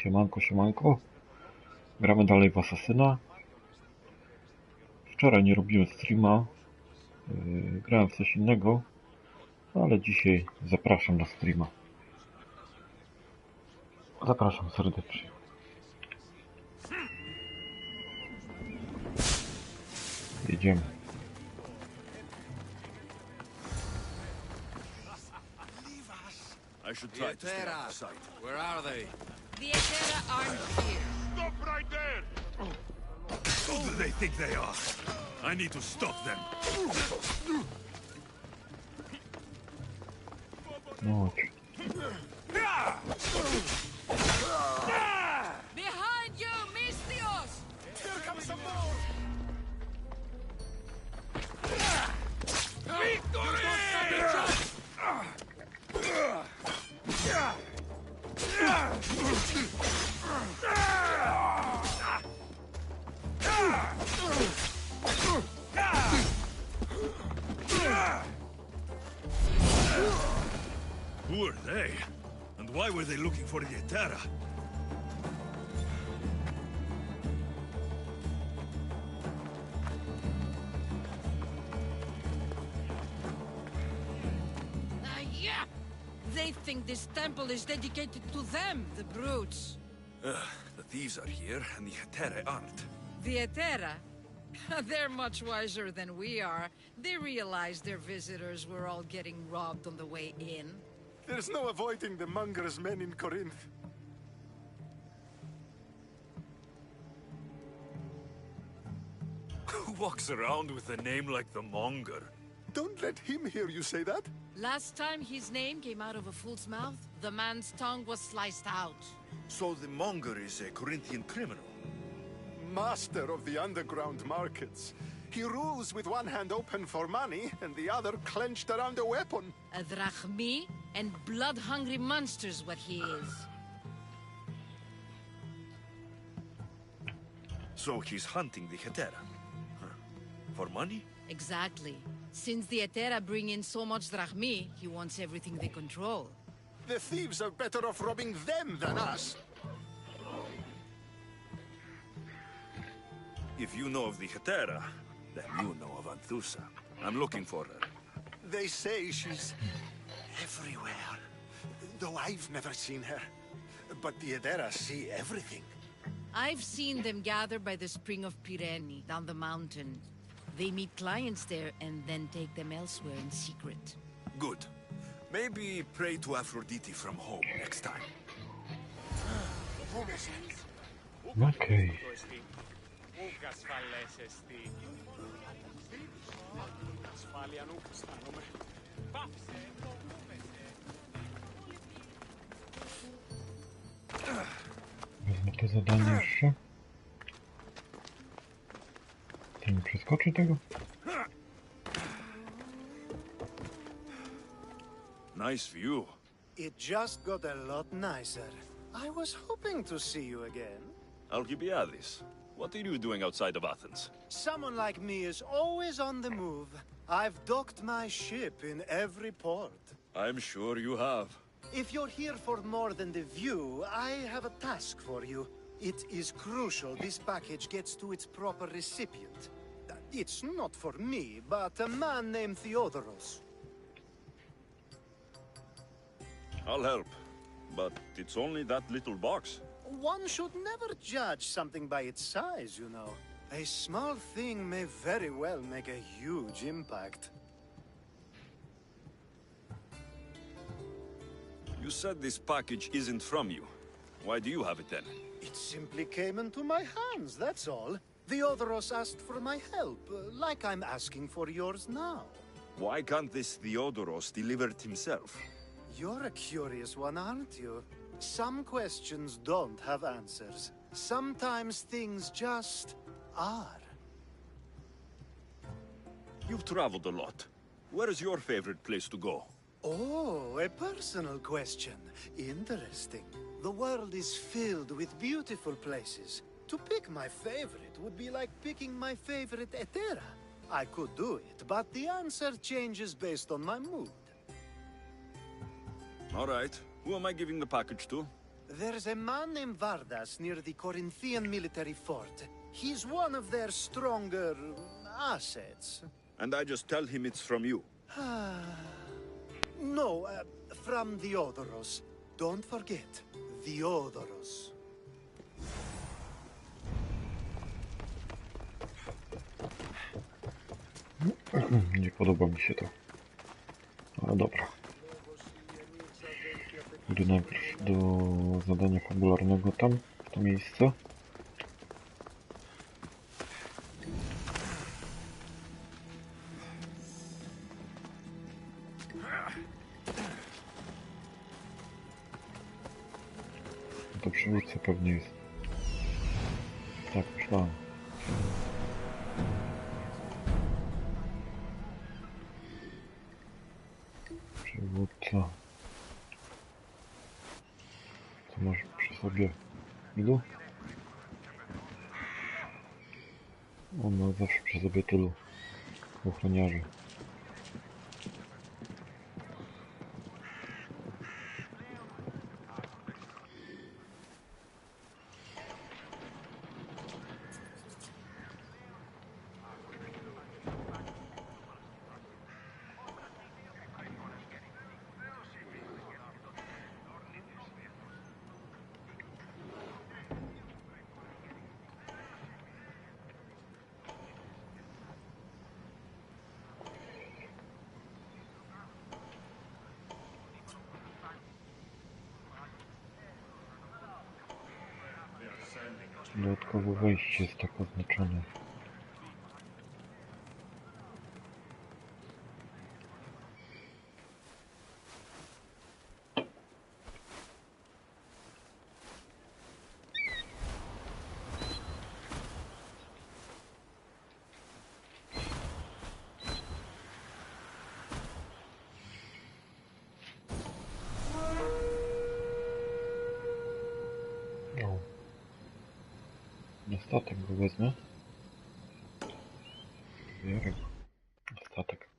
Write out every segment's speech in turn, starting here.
Siemanko, siemanko. Gramy dalej w Asasyna. Wczoraj nie robiłem streama. Grałem w coś innego. Ale dzisiaj zapraszam na streama. Zapraszam serdecznie. Jedziemy. I should try to stay out of sight. Where are they? The Etera aren't here. Stop right there! Who do they think they are? I need to stop them. No. Behind you, Mystios! Here comes some more! Victory! Who are they? And why were they looking for the Etera? Yeah! They think this temple is dedicated to them, the brutes. The thieves are here, and the Etera aren't. The Etera? They're much wiser than we are. They realized their visitors were all getting robbed on the way in. There's no avoiding the monger's men in Corinth. Who walks around with a name like the Monger? Don't let him hear you say that. Last time his name came out of a fool's mouth, the man's tongue was sliced out. So the Monger is a Corinthian criminal. Master of the underground markets. He rules with one hand open for money and the other clenched around a weapon. A drachmi and blood-hungry monster's what he is. So he's hunting the Etera. Huh. For money? Exactly. Since the Etera bring in so much drachmi, he wants everything they control. The thieves are better off robbing them than us. If you know of the Etera, then you know of Anthusa. I'm looking for her. They say she's everywhere. Though I've never seen her. But the Edera see everything. I've seen them gather by the spring of Pirene, down the mountain. They meet clients there and then take them elsewhere in secret. Good. Maybe pray to Aphrodite from home next time. Okej. Wezmę to zadanie jeszcze. To nie przeskoczy tego? Nice view. It just got a lot nicer. I was hoping to see you again. Alcibiades, what are you doing outside of Athens? Someone like me is always on the move. I've docked my ship in every port. I'm sure you have. If you're here for more than the view, I have a task for you. It is crucial this package gets to its proper recipient. It's not for me, but a man named Theodoros. I'll help. But it's only that little box. One should never judge something by its size, you know. A small thing may very well make a huge impact. You said this package isn't from you. Why do you have it then? It simply came into my hands, that's all. Theodoros asked for my help, like I'm asking for yours now. Why can't this Theodoros deliver it himself? You're a curious one, aren't you? Some questions don't have answers. Sometimes things just are. You've traveled a lot. Where is your favorite place to go? Oh, a personal question. Interesting. The world is filled with beautiful places. To pick my favorite would be like picking my favorite Etera. I could do it, but the answer changes based on my mood. All right. Who am I giving the package to? There's a man named Vardas near the Corinthian military fort. He's one of their stronger assets. And I just tell him it's from you. No, from Theodoros. Don't forget, Theodoros. Nie podoba mi się to. Ale dobra. Idę najpierw do zadania fabularnego tam, w to miejsce. To przywódca pewnie jest. Tak myślałem. Przywódca. Co masz przy sobie? Ilu? On ma zawsze przy sobie tylu ochroniarzy. Dodatkowo wejście jest tak oznaczone. Na statek go wezmę. Biorę go. Na statek.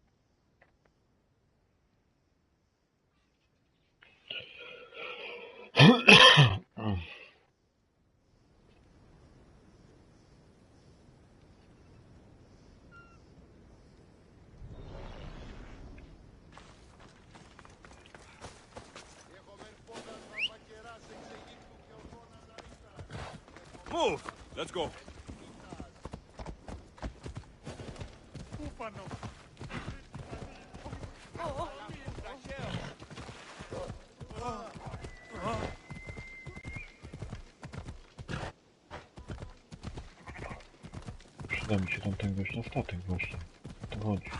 Move! Let's go. Przyda mi się tamten gość na statek właśnie. O to chodzi.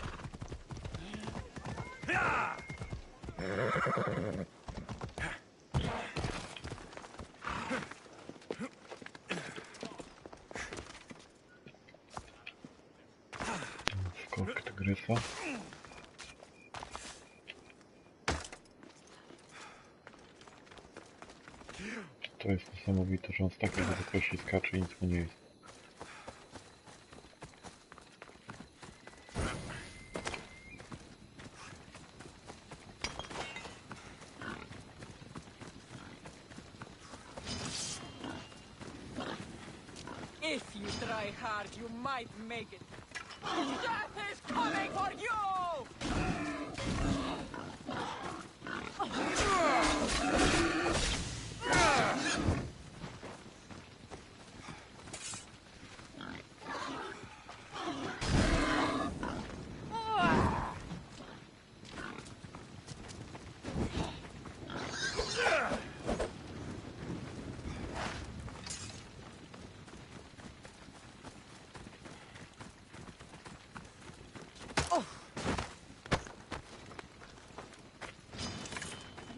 Skok tygrysa. To jest niesamowite, że on z takiej wysokości skacze i nic mu nie jest. If you try hard, you might make it. Death is coming for you!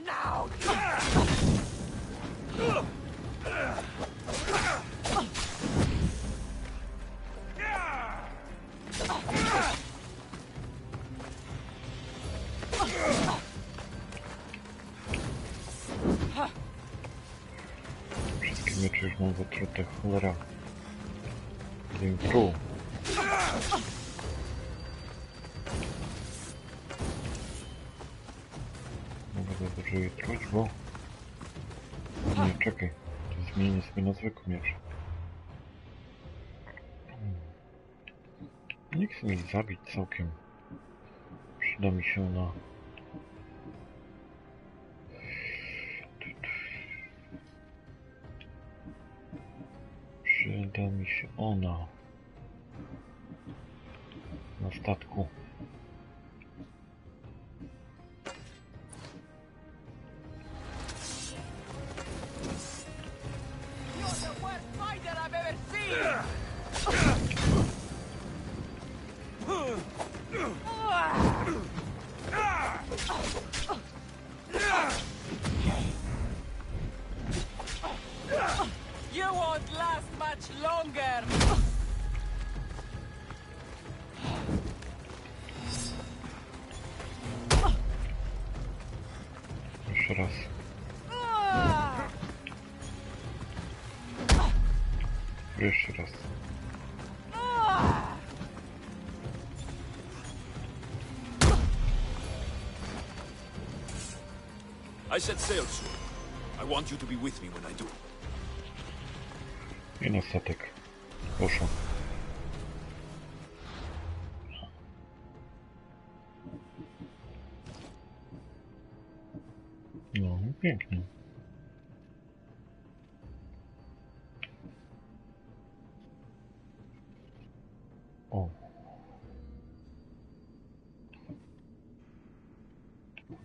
Now! Wszystkie miecze już mam zatrute, cholera. Dziękuję. Mogę za dużo je truć, bo nie Czekaj, to zmienię sobie na zwykły miecz. Nie chcę mnie zabić całkiem. Przyda mi się na... Przyda mi się ona na statku. You're the worst fighter I've ever seen! You won't last much longer! Jeszcze raz. Jeszcze raz. I set sail soon. I want you to be with me when I do. I na statek. Proszę. No, pięknie. O.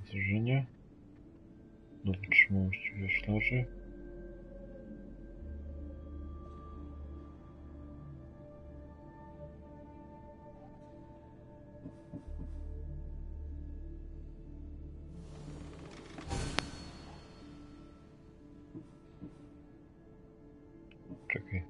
Zrzenie. Do wytrzymałości wioślarzy. Czekaj.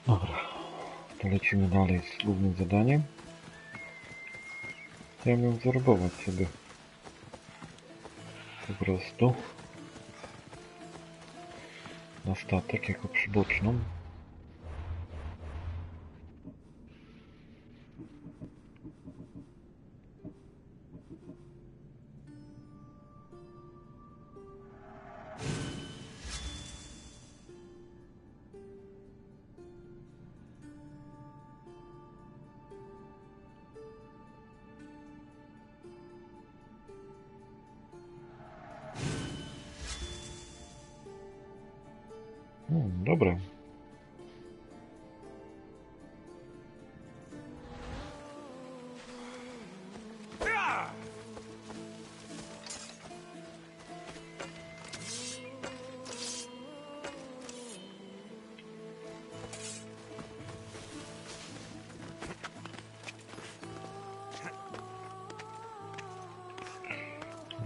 Dobra, to lecimy dalej z głównym zadaniem. To ja miałem zarbować sobie po prostu na statek jako przyboczną. Dobra.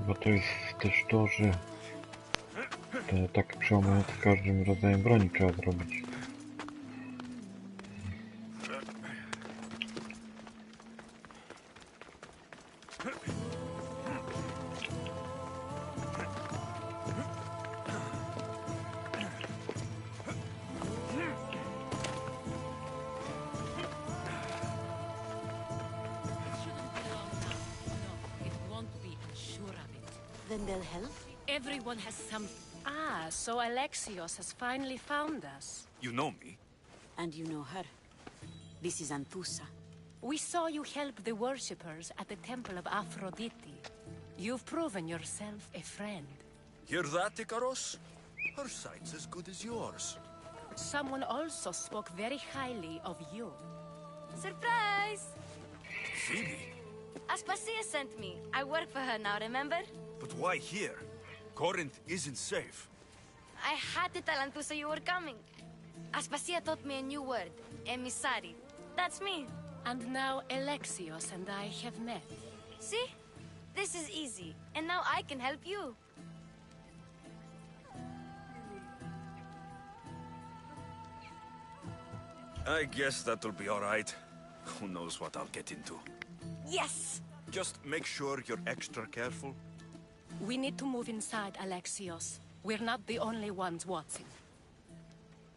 Bo to jest też to, że te ataki przełamujące każdym rodzajem broni trzeba zrobić. Then they'll help? Everyone has some... Ah, so Alexios has finally found us. You know me? And you know her. This is Anthusa. We saw you help the worshippers at the Temple of Aphrodite. You've proven yourself a friend. Hear that, Icaros? Her sight's as good as yours. Someone also spoke very highly of you. Surprise! Phoebe? Aspasia sent me. I work for her now, remember? But why here? Corinth isn't safe. I had to tell Anthusa you were coming. Aspasia taught me a new word. Emissary. That's me. And now Alexios and I have met. See? This is easy. And now I can help you. I guess that'll be all right. Who knows what I'll get into. Yes! Just make sure you're extra careful. We need to move inside, Alexios. We're not the only ones watching.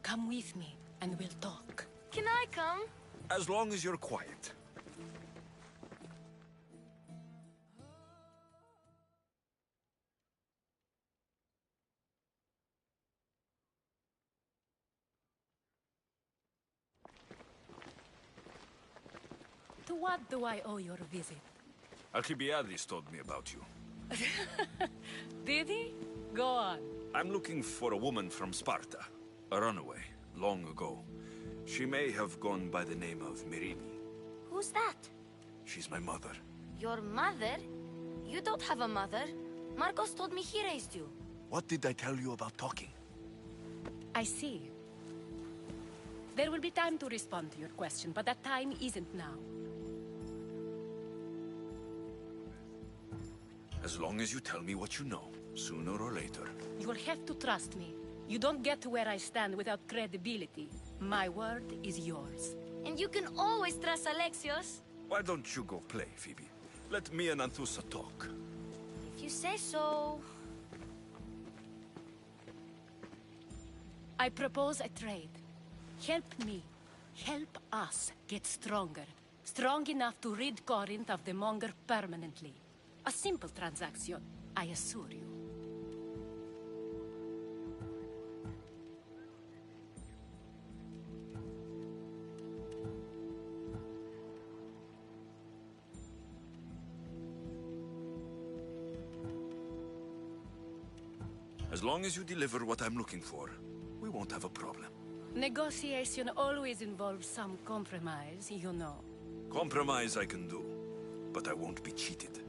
Come with me, and we'll talk. Can I come? As long as you're quiet. To what do I owe your visit? Alcibiades told me about you. Did he? Go on. I'm looking for a woman from Sparta. A runaway, long ago. She may have gone by the name of Mirini. Who's that? She's my mother. Your mother? You don't have a mother. Marcos told me he raised you. What did I tell you about talking? I see. There will be time to respond to your question, but that time isn't now. As long as you tell me what you know, sooner or later. You will have to trust me. You don't get to where I stand without credibility. My word is yours. And you can always trust Alexios. Why don't you go play, Phoebe? Let me and Anthusa talk. If you say so. I propose a trade. Help me. Help us get stronger. Strong enough to rid Corinth of the Monger permanently. A simple transaction, I assure you. As long as you deliver what I'm looking for, we won't have a problem. Negotiation always involves some compromise, you know. Compromise I can do, but I won't be cheated.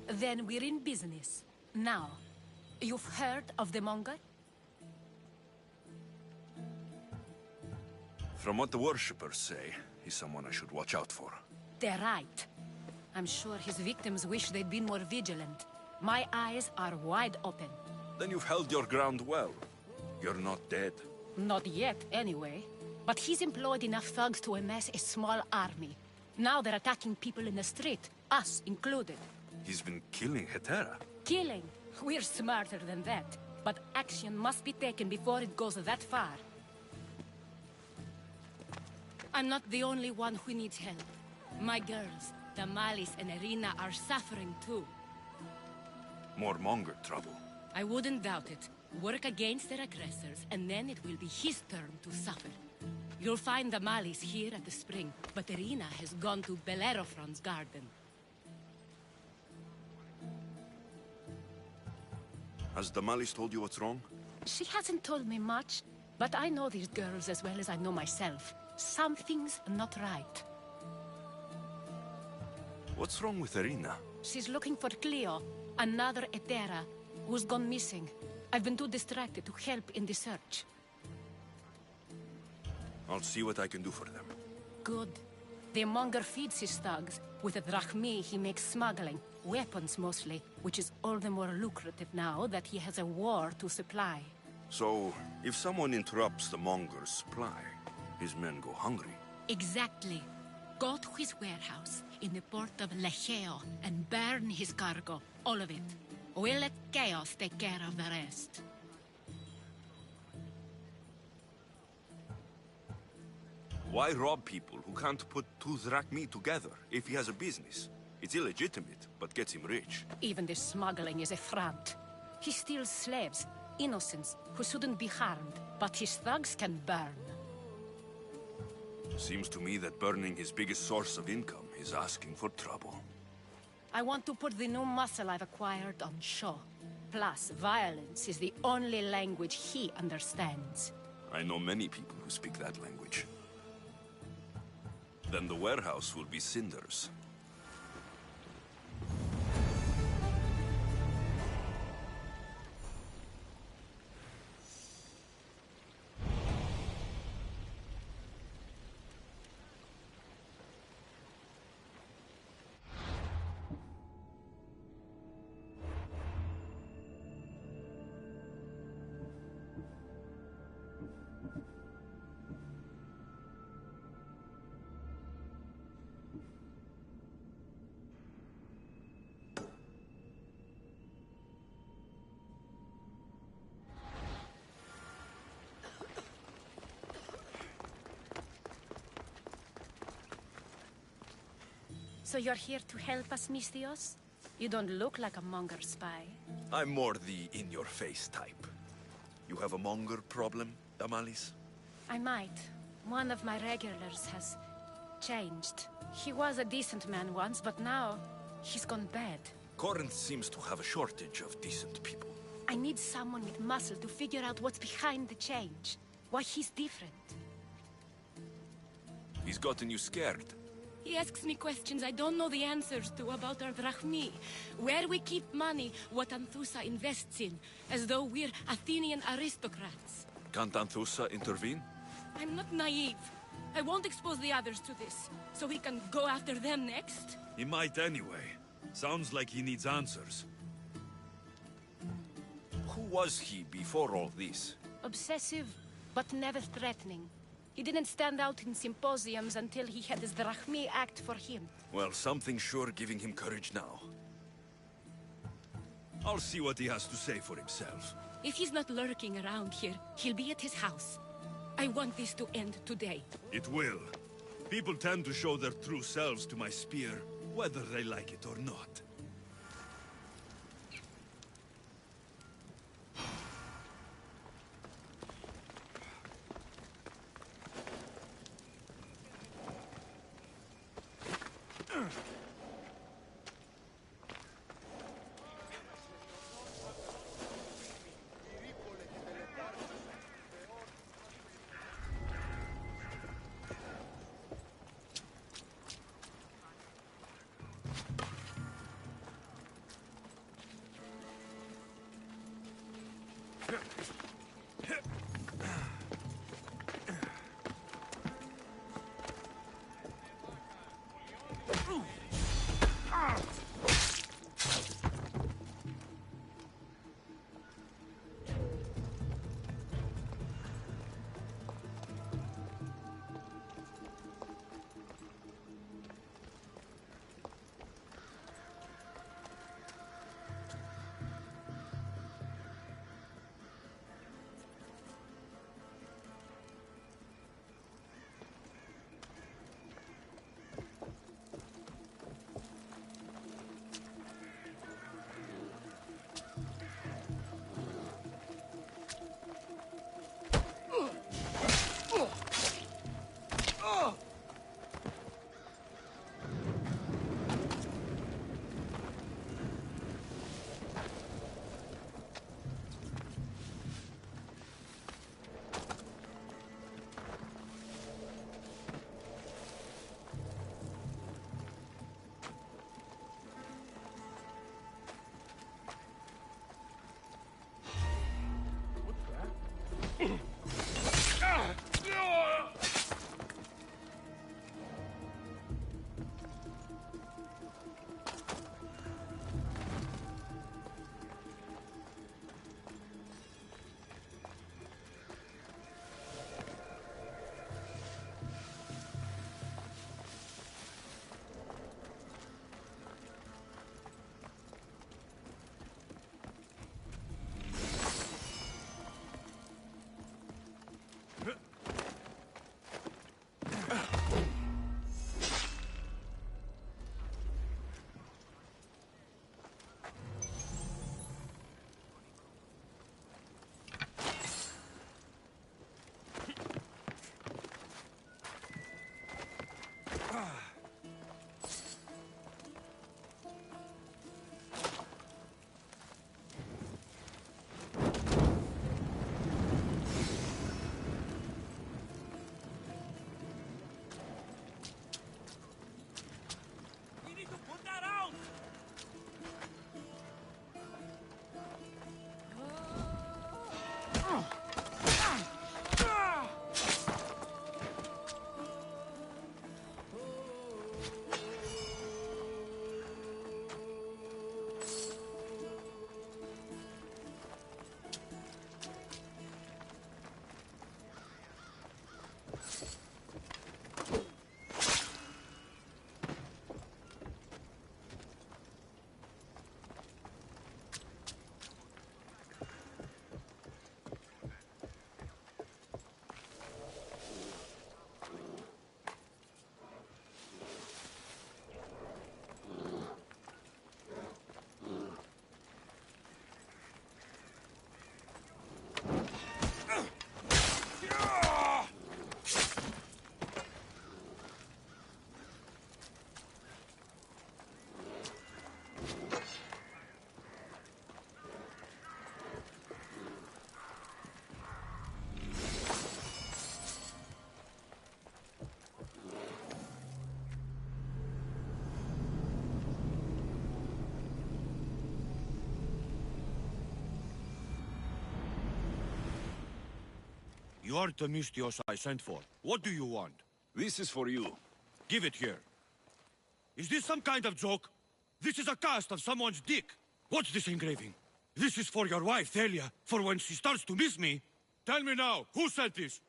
Then we're in business. Now, you've heard of the Monger? From what the worshippers say, he's someone I should watch out for. They're right. I'm sure his victims wish they'd been more vigilant. My eyes are wide open. Then you've held your ground well. You're not dead. Not yet, anyway. But he's employed enough thugs to amass a small army. Now they're attacking people in the street, us included. He's been killing Hetera. Killing? We're smarter than that. But action must be taken before it goes that far. I'm not the only one who needs help. My girls, Damalis and Irina, are suffering too. More Monger trouble. I wouldn't doubt it. Work against their aggressors, and then it will be his turn to suffer. You'll find Damalis here at the spring, but Irina has gone to Bellerophon's garden. Has Damalis told you what's wrong? She hasn't told me much, but I know these girls as well as I know myself. Something's not right. What's wrong with Irina? She's looking for Cleo, another Etera, who's gone missing. I've been too distracted to help in the search. I'll see what I can do for them. Good. The monger feeds his thugs. With the drachmi, he makes smuggling. Weapons, mostly, which is all the more lucrative now that he has a war to supply. So, if someone interrupts the monger's supply, his men go hungry. Exactly. Go to his warehouse in the port of Lecheo and burn his cargo. All of it. We'll let chaos take care of the rest. Why rob people who can't put two drachmi together if he has a business? It's illegitimate, but gets him rich. Even the smuggling is a front. He steals slaves, innocents, who shouldn't be harmed, but his thugs can burn. Seems to me that burning his biggest source of income is asking for trouble. I want to put the new muscle I've acquired on show. Plus, violence is the only language he understands. I know many people who speak that language. Then the warehouse will be cinders. So you're here to help us, Mistios? You don't look like a monger spy. I'm more the in-your-face type. You have a monger problem, Damalis? I might. One of my regulars has changed. He was a decent man once, but now he's gone bad. Corinth seems to have a shortage of decent people. I need someone with muscle to figure out what's behind the change. Why he's different. He's gotten you scared. He asks me questions I don't know the answers to about our drachmi. Where we keep money, what Anthusa invests in. As though we're Athenian aristocrats. Can't Anthusa intervene? I'm not naive. I won't expose the others to this. So he can go after them next? He might anyway. Sounds like he needs answers. Who was he before all this? Obsessive, but never threatening. He didn't stand out in symposiums until he had his drachmi act for him. Well, something's sure giving him courage now. I'll see what he has to say for himself. If he's not lurking around here, he'll be at his house. I want this to end today. It will. People tend to show their true selves to my spear, whether they like it or not. You are the mystios I sent for. What do you want? This is for you. Give it here. Is this some kind of joke? This is a cast of someone's dick. What's this engraving? This is for your wife, Thalia, for when she starts to miss me. Tell me now, who sent this?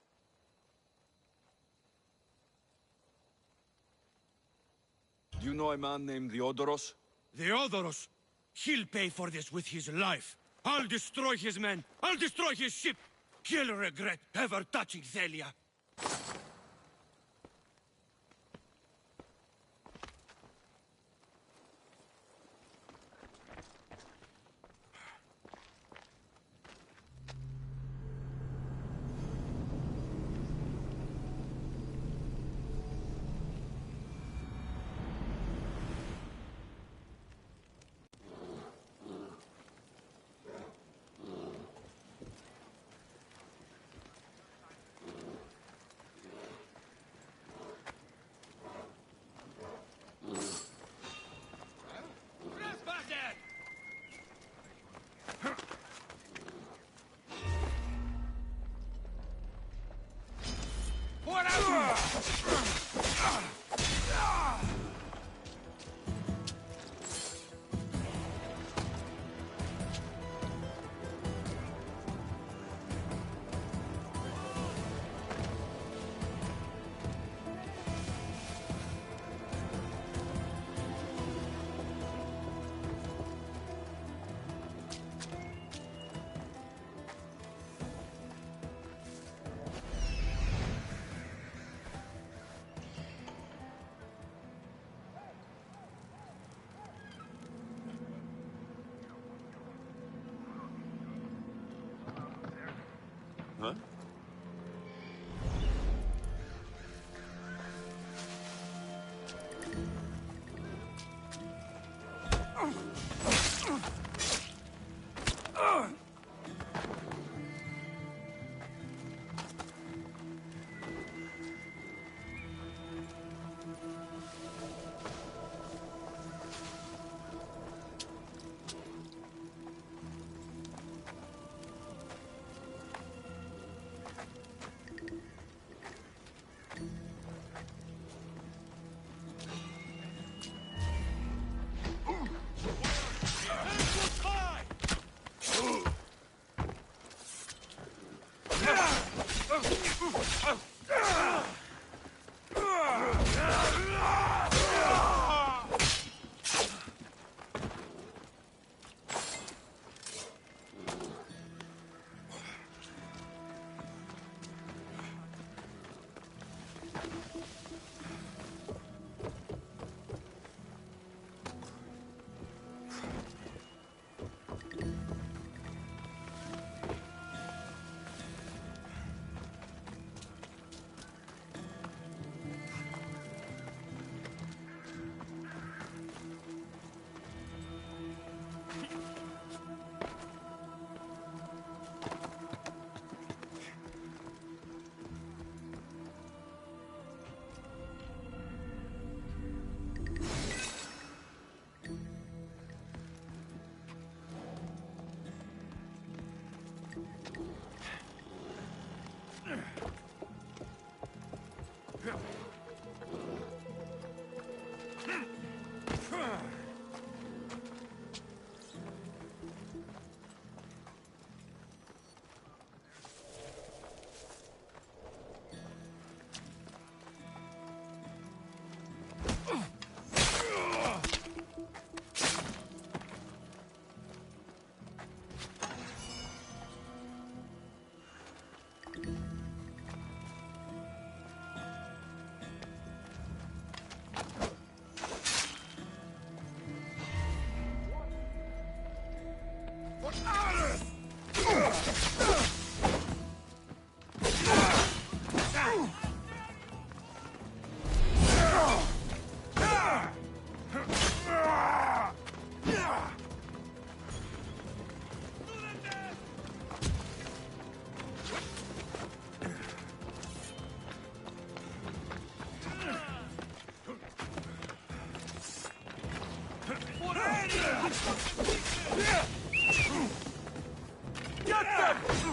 Do you know a man named Theodoros? Theodoros? He'll pay for this with his life. I'll destroy his men. I'll destroy his ship. He'll regret ever touching Thalia. Huh?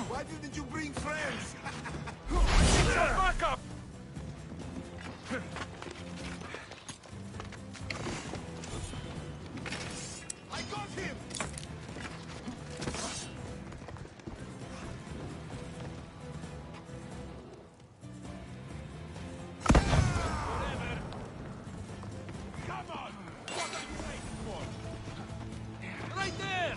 Why didn't you bring friends? Back up! I got him! Come on! What are you waiting for? Right there!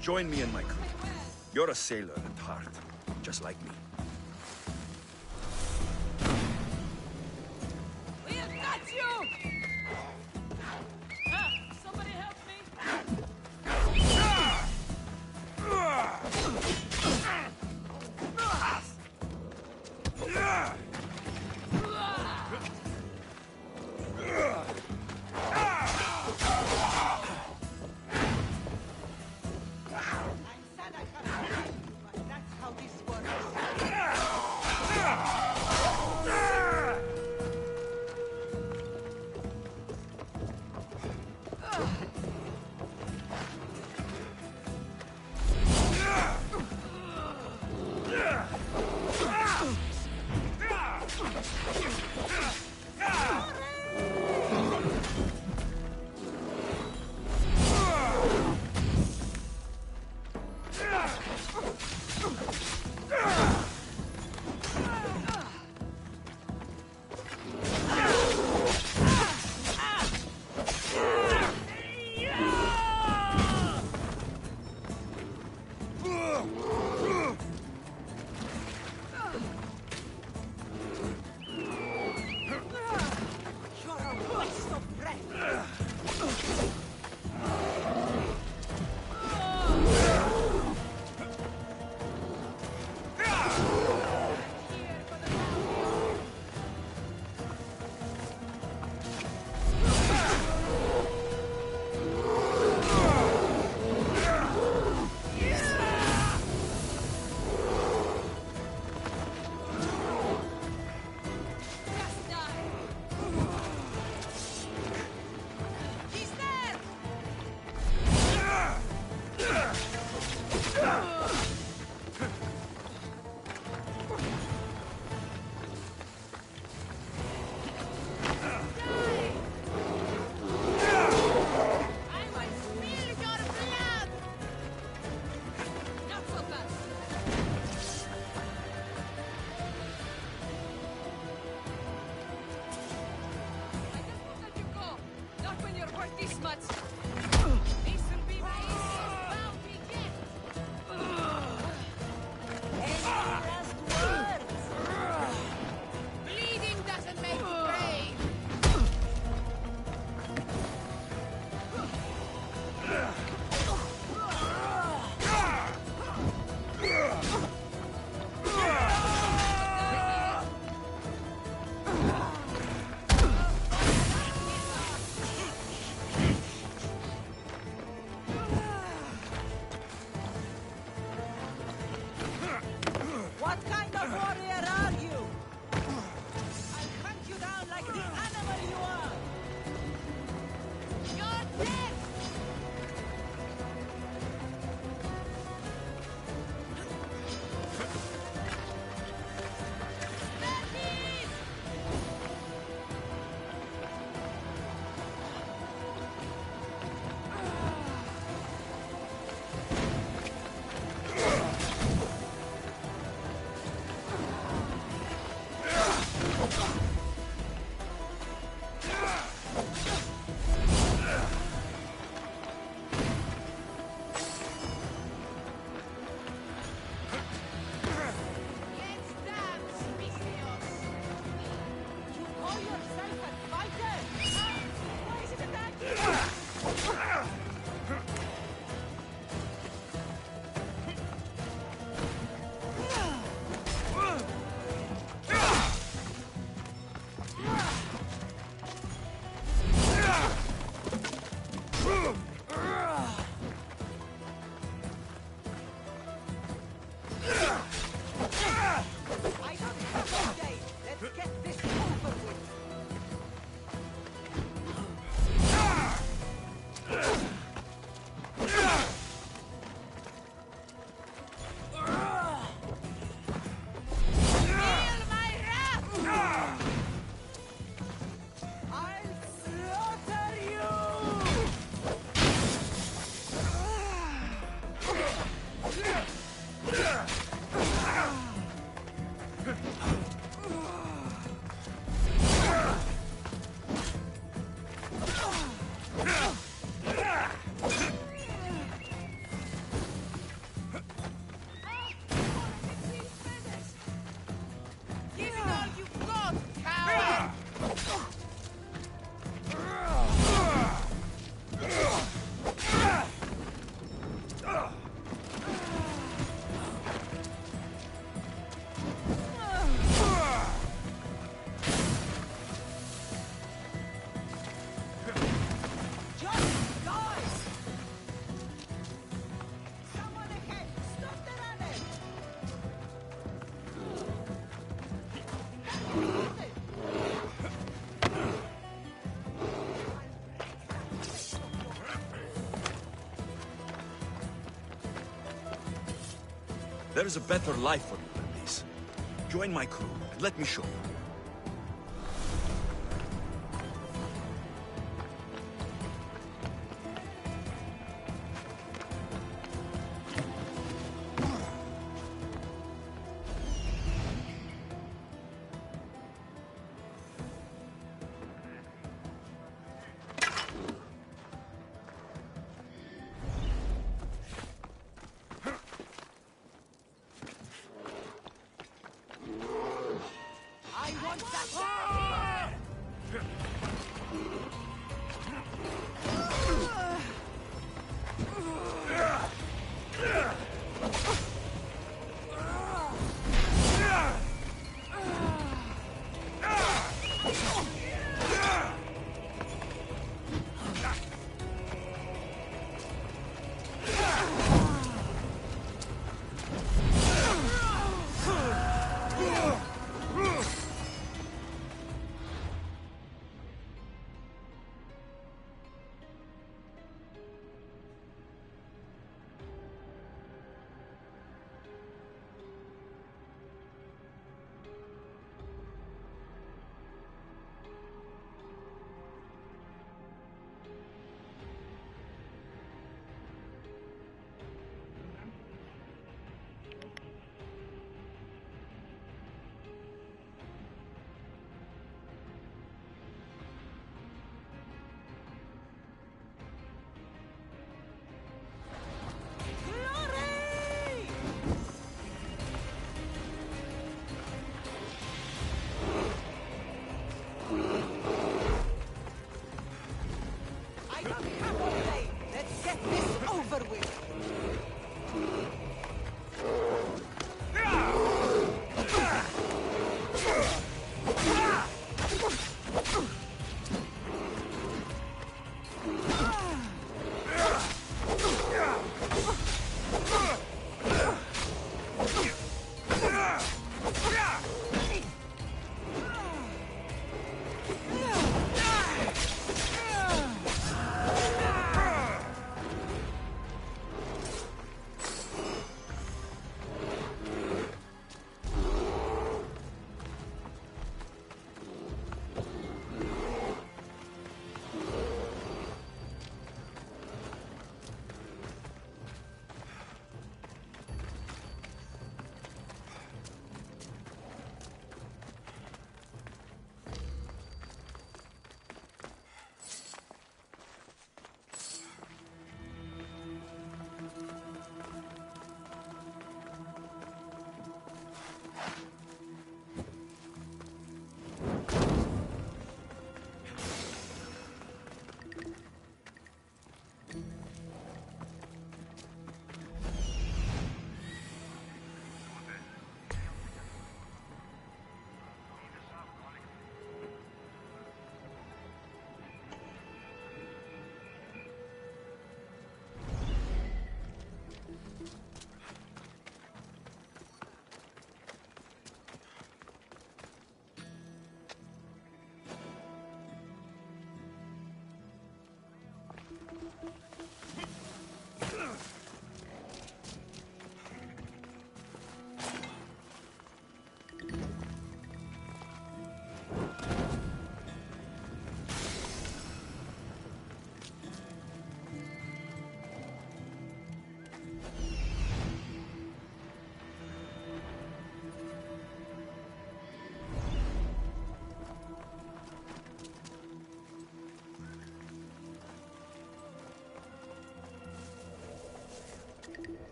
Join me in my crew. You're a sailor at heart, just like me. We'll catch you! Somebody help me! That's how this works. There's a better life for you than this. Join my crew and let me show you. I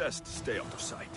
Best stay out of sight.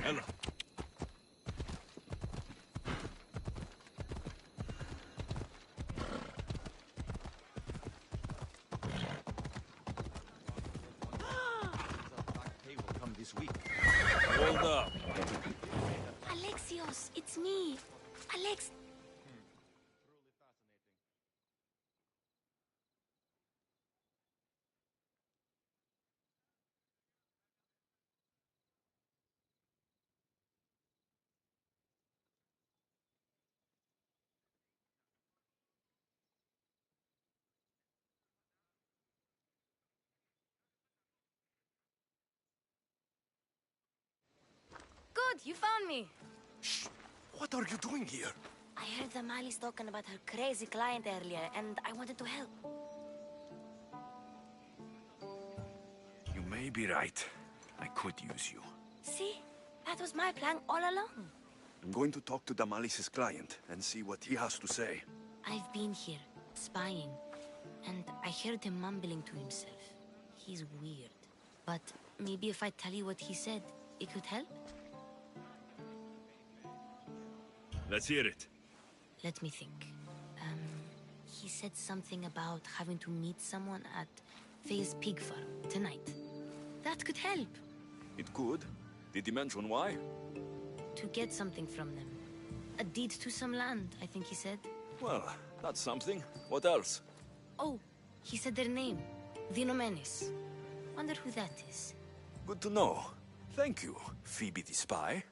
Ella. Hold up. Alexios, it's me. Alex. Good, you found me. Shh! What are you doing here? I heard the Mali's talking about her crazy client earlier, and I wanted to help. You may be right. I could use you. See? That was my plan all along. I'm going to talk to Damalis's client and see what he has to say. I've been here, spying, and I heard him mumbling to himself. He's weird. But maybe if I tell you what he said, it could help? Let's hear it. Let me think. He said something about having to meet someone at Faye's pig farm tonight. That could help. It could. Did he mention why? To get something from them. A deed to some land, I think he said. Well, that's something. What else? Oh, he said their name. Vinomenes. Wonder who that is. Good to know. Thank you, Phoebe the spy.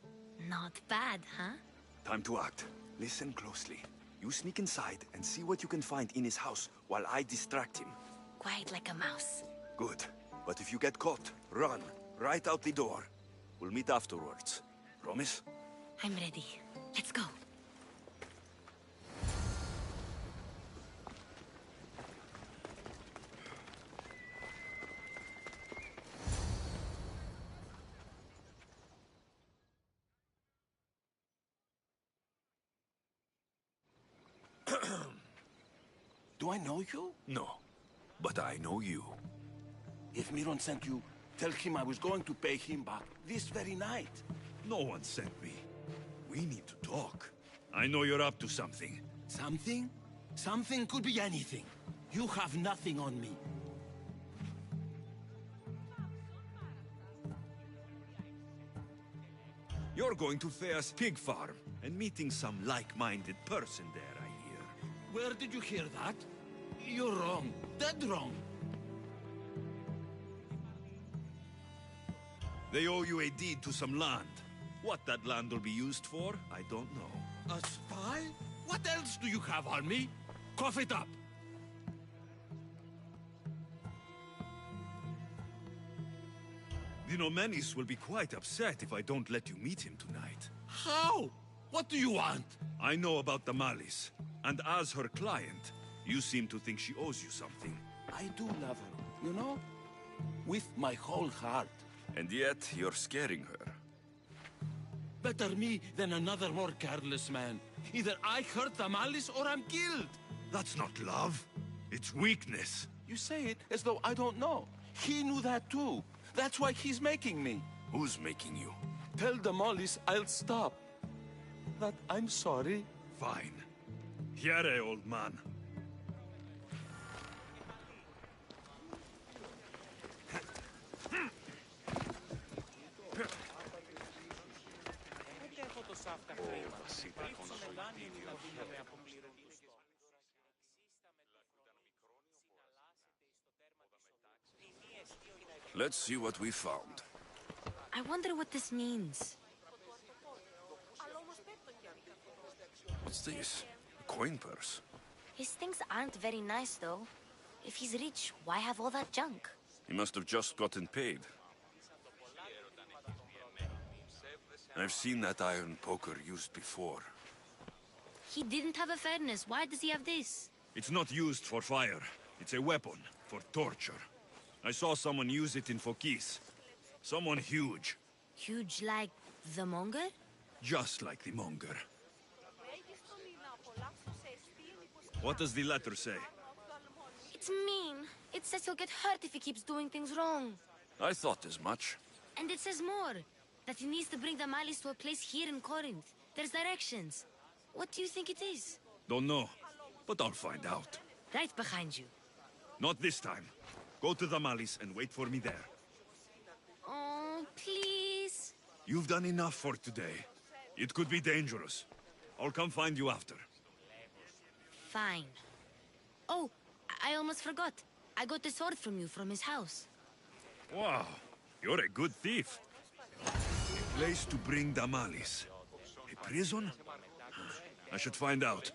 Not bad, huh? Time to act. Listen closely. You sneak inside and see what you can find in his house while I distract him. Quiet like a mouse. Good. But if you get caught, run. Right out the door. We'll meet afterwards. Promise? I'm ready. Let's go. Do I know you? No. But I know you. If Miron sent you, tell him I was going to pay him back this very night. No one sent me. We need to talk. I know you're up to something. Something? Something could be anything. You have nothing on me. You're going to Faye's pig farm and meeting some like-minded person there, I hear. Where did you hear that? You're wrong. Dead wrong. They owe you a deed to some land. What that land will be used for, I don't know. A spy? What else do you have on me? Cough it up. Vinomenes will be quite upset if I don't let you meet him tonight. How? What do you want? I know about the Malice, and as her client, you seem to think she owes you something. I do love her, you know? With my whole heart. And yet, you're scaring her. Better me than another more careless man. Either I hurt the Malice or I'm killed. That's not love. It's weakness. You say it as though I don't know. He knew that too. That's why he's making me. Who's making you? Tell the Mollies I'll stop. That I'm sorry. Fine. Here, old man. Let's see what we found. I wonder what this means. What's this? A coin purse. His things aren't very nice, though. If he's rich, why have all that junk? He must have just gotten paid. I've seen that iron poker used before. He didn't have a furnace. Why does he have this? It's not used for fire. It's a weapon for torture. I saw someone use it in Fokis. Someone huge. Huge like the monger? Just like the monger. What does the letter say? It's mean. It says he'll get hurt if he keeps doing things wrong. I thought as much. And it says more. That he needs to bring the malice to a place here in Corinth. There's directions. What do you think it is? Don't know, but I'll find out. Right behind you. Not this time. Go to the malice and wait for me there. Oh, please. You've done enough for today. It could be dangerous. I'll come find you after. Fine. Oh, I almost forgot. I got the sword from you from his house. Wow, you're a good thief. A place to bring the malice. A prison? I should find out.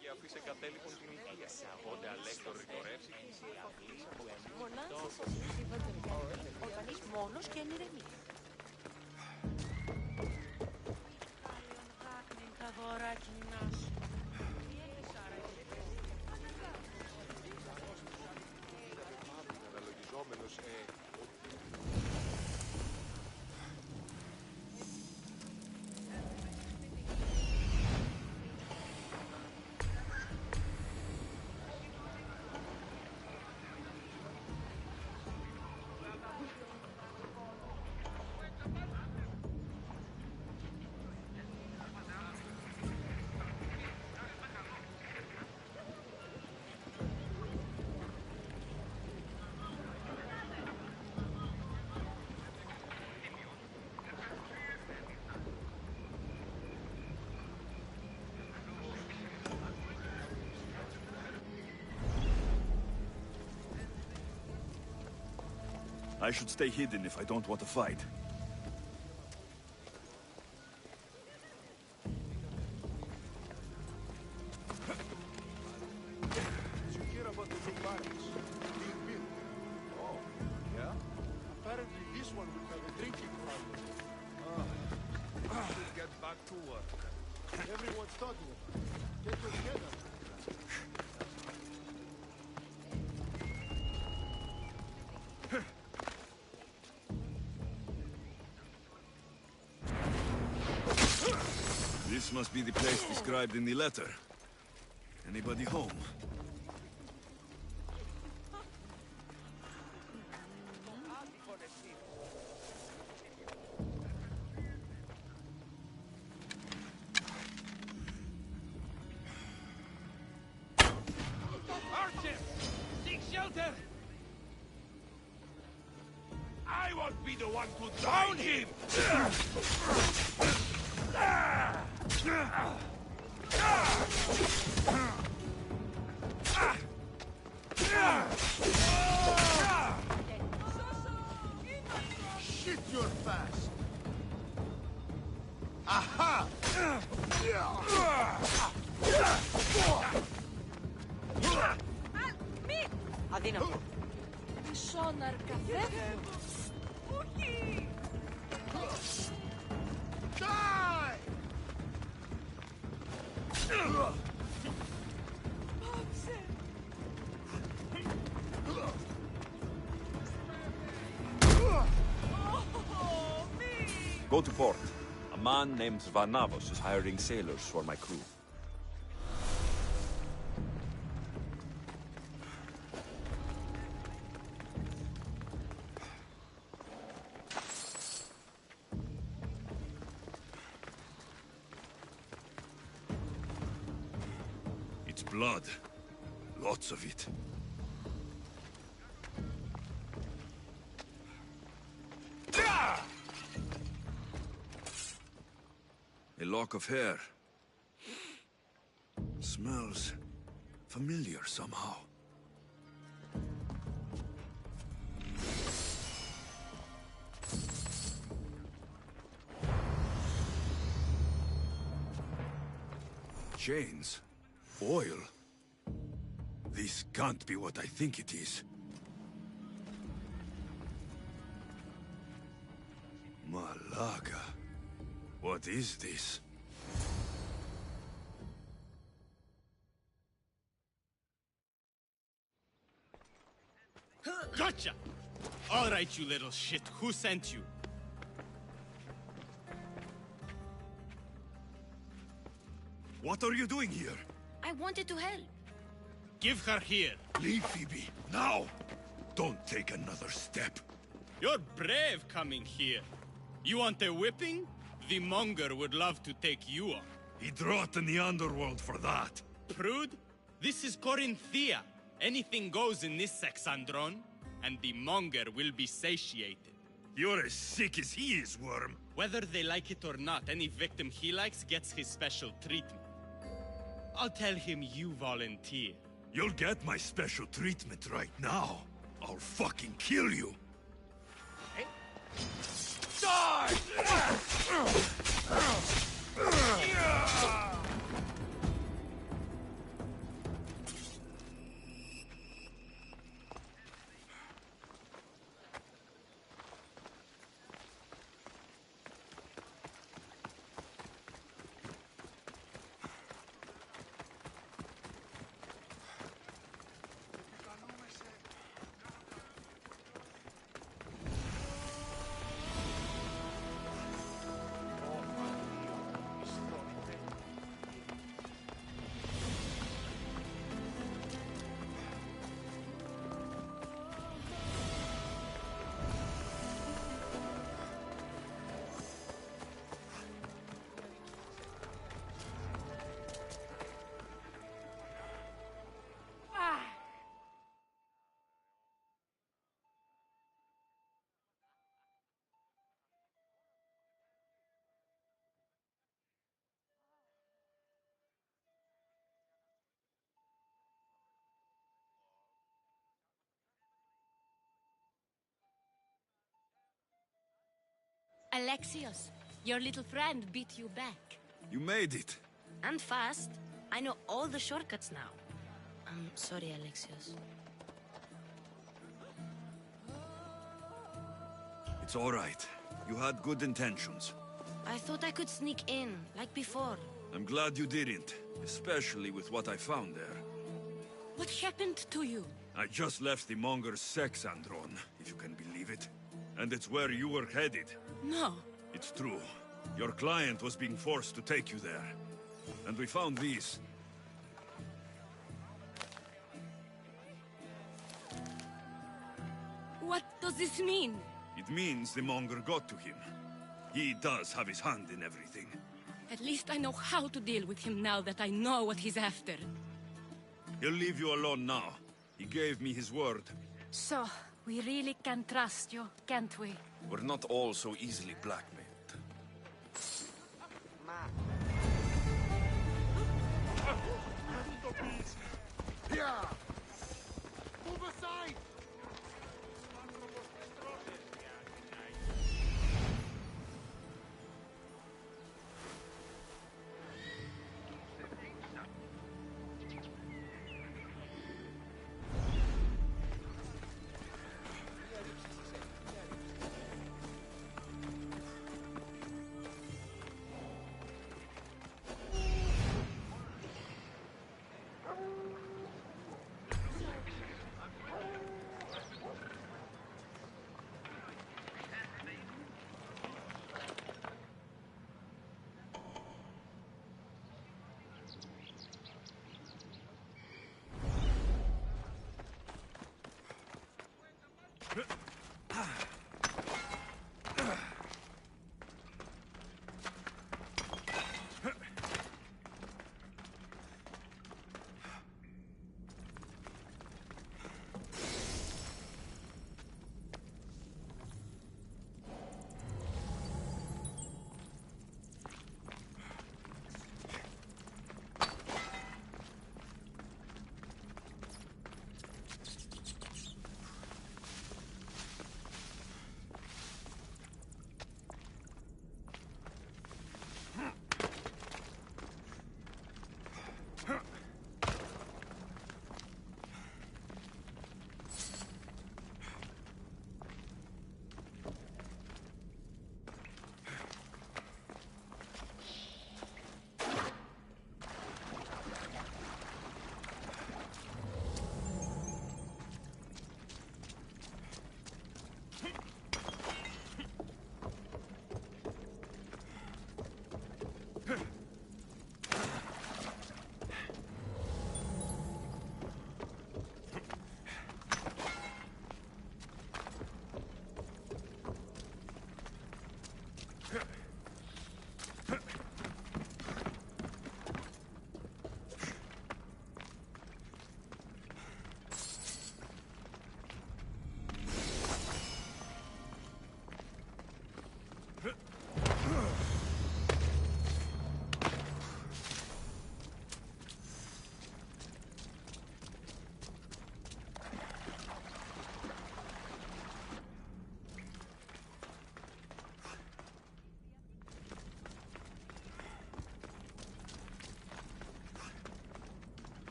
I should stay hidden if I don't want to fight. Did you hear about the new barracks being built? Oh, yeah? Apparently this one will have a drinking fountain. Should get back to work. Everyone's talking about it. Get your head up. This must be the place described in the letter. Anybody home? Archer! Seek shelter! I won't be the one to down him! Shit, you're fast. Aha! Αδύνατο. Σόναρ καφέ. Όχι! Die! Πάψε! Go to port. A man named Varnavos is hiring sailors for my crew. It's blood. Lots of it. A lock of hair. Smells familiar somehow. Chains? Oil? This can't be what I think it is. Malaga. What is this? Gotcha! All right, you little shit. Who sent you? What are you doing here? I wanted to help. Give her here. Leave, Phoebe, now! Don't take another step. You're brave coming here. You want a whipping? The monger would love to take you on. He'd rot in the underworld for that. Prude, this is Corinthia. Anything goes in this sexandron, and the monger will be satiated. You're as sick as he is, Worm. Whether they like it or not, any victim he likes gets his special treatment. I'll tell him you volunteer. You'll get my special treatment right now. I'll fucking kill you. Die! Alexios, your little friend beat you back. You made it. And fast. I know all the shortcuts now. I'm sorry, Alexios. It's all right. You had good intentions. I thought I could sneak in, like before. I'm glad you didn't, especially with what I found there. What happened to you? I just left the monger's sexandron, if you can believe it. And it's where you were headed. No. It's true. Your client was being forced to take you there. And we found these. What does this mean? It means the monger got to him. He does have his hand in everything. At least I know how to deal with him now that I know what he's after. He'll leave you alone now. He gave me his word. So, we really can trust you, can't we? We're not all so easily blackmailed. Yeah! Move aside!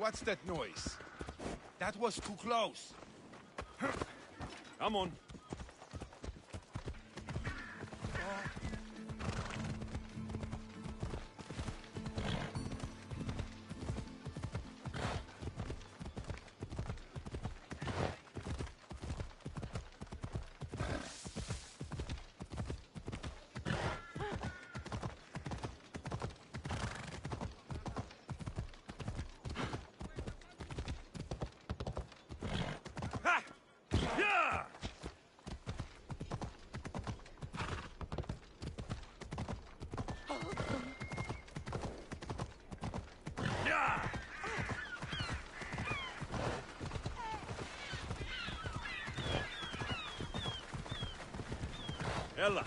What's that noise? That was too close. Come on. Ella.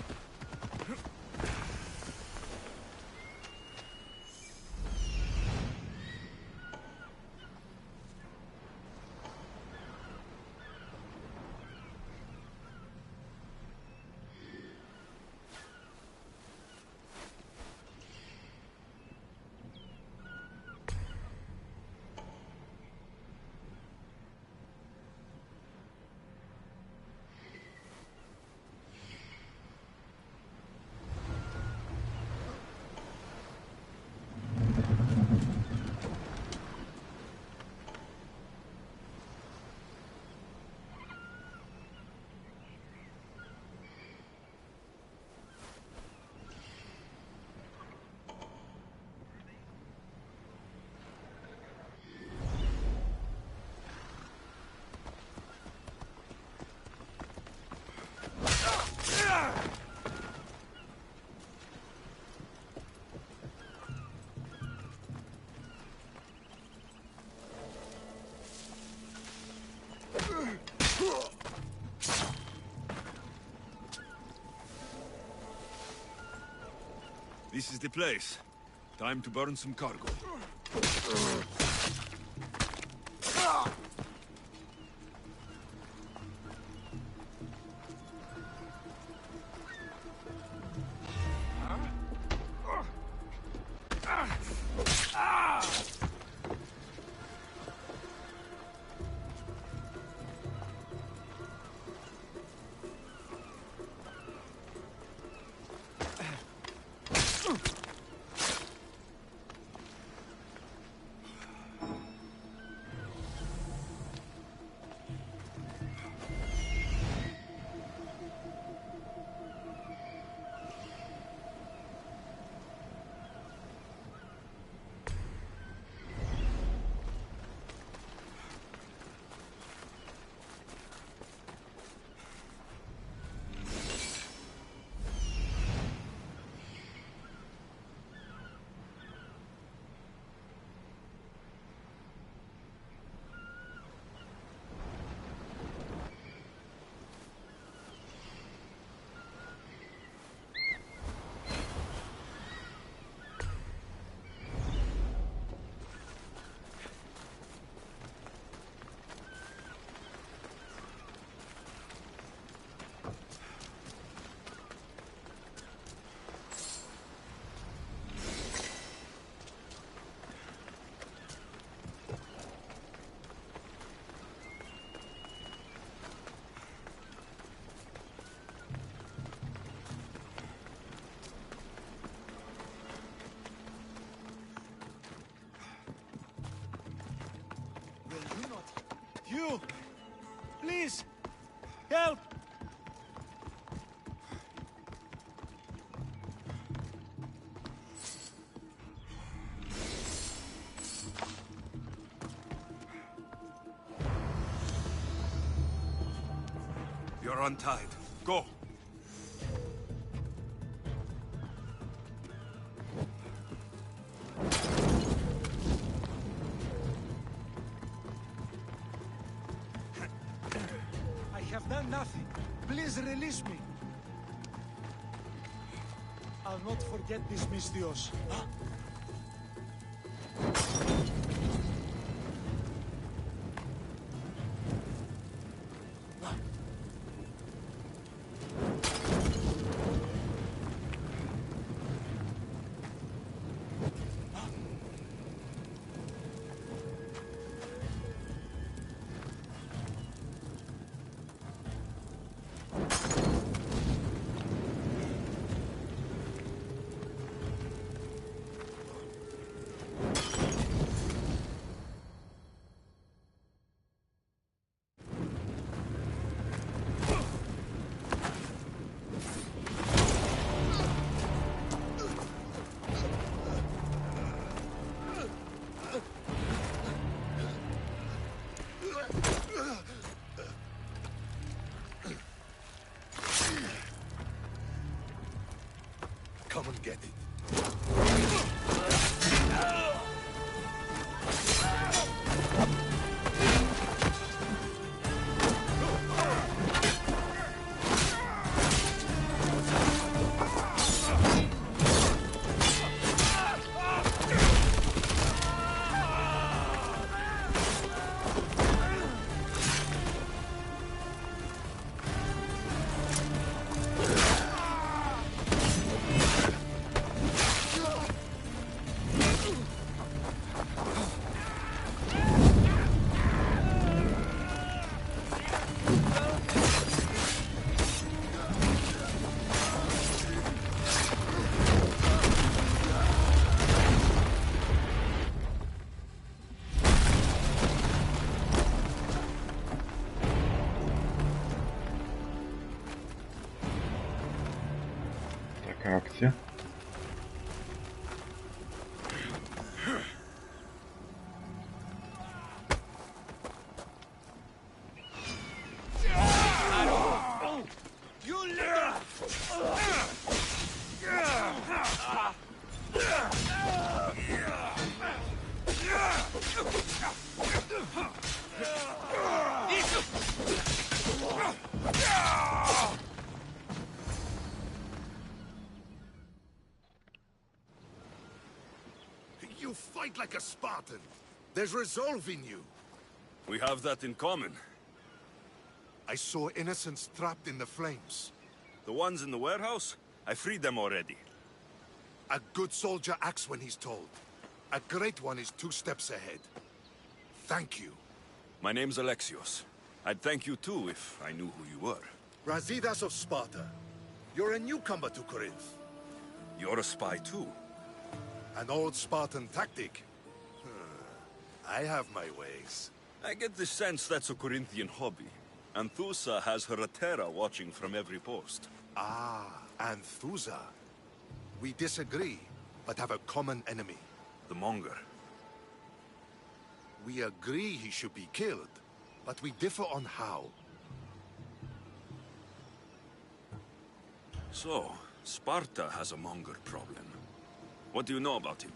This is the place. Time to burn some cargo. You! Please! Help! You're untied. Go. I have done nothing. Please release me. I'll not forget this, Miss Dios. Taka akcja. You fight like a Spartan. There's resolve in you. We have that in common. I saw innocents trapped in the flames. The ones in the warehouse? I freed them already. A good soldier acts when he's told. A great one is 2 steps ahead. Thank you. My name's Alexios. I'd thank you too if I knew who you were. Razidas of Sparta. You're a newcomer to Corinth. You're a spy too. An old Spartan tactic. I have my ways. I get the sense that's a Corinthian hobby. Anthusa has her Atera watching from every post. Ah, Anthusa. We disagree, but have a common enemy. The Monger. We agree he should be killed, but we differ on how. So, Sparta has a Monger problem. What do you know about him?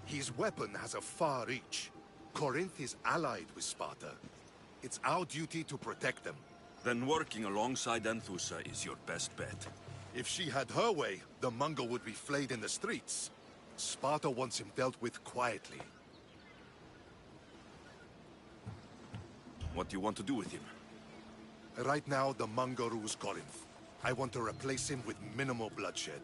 His weapon has a far reach. Corinth is allied with Sparta. It's our duty to protect them. Then working alongside Anthusa is your best bet. If she had her way, the Mongol would be flayed in the streets. Sparta wants him dealt with quietly. What do you want to do with him? Right now, the Mongol rules Corinth. I want to replace him with minimal bloodshed.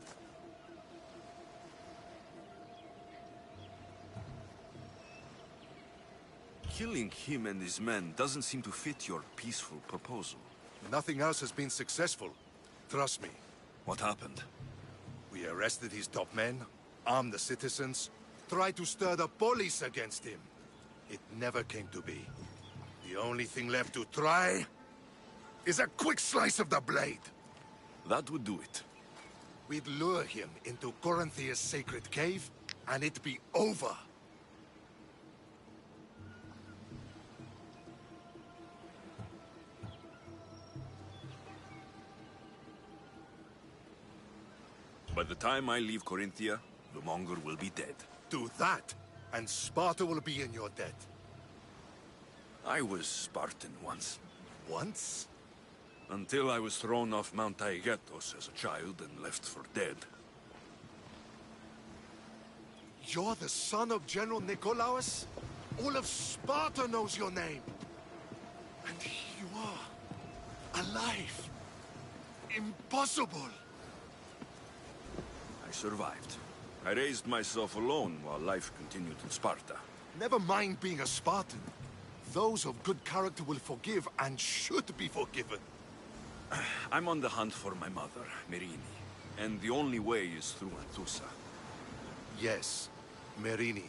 Killing him and his men doesn't seem to fit your peaceful proposal. Nothing else has been successful. Trust me. What happened? We arrested his top men, armed the citizens, tried to stir the police against him. It never came to be. The only thing left to try is a quick slice of the blade. That would do it. We'd lure him into Corinthia's sacred cave, and it'd be over. By the time I leave Corinthia, the Monger will be dead. Do that, and Sparta will be in your debt. I was Spartan once. Once? Until I was thrown off Mount Taygetos as a child and left for dead. You're the son of General Nikolaos? All of Sparta knows your name. And here you are, alive. Impossible. I survived. I raised myself alone while life continued in Sparta. Never mind being a Spartan. Those of good character will forgive and should be forgiven. I'm on the hunt for my mother, Merini. And the only way is through Anthusa. Yes, Merini.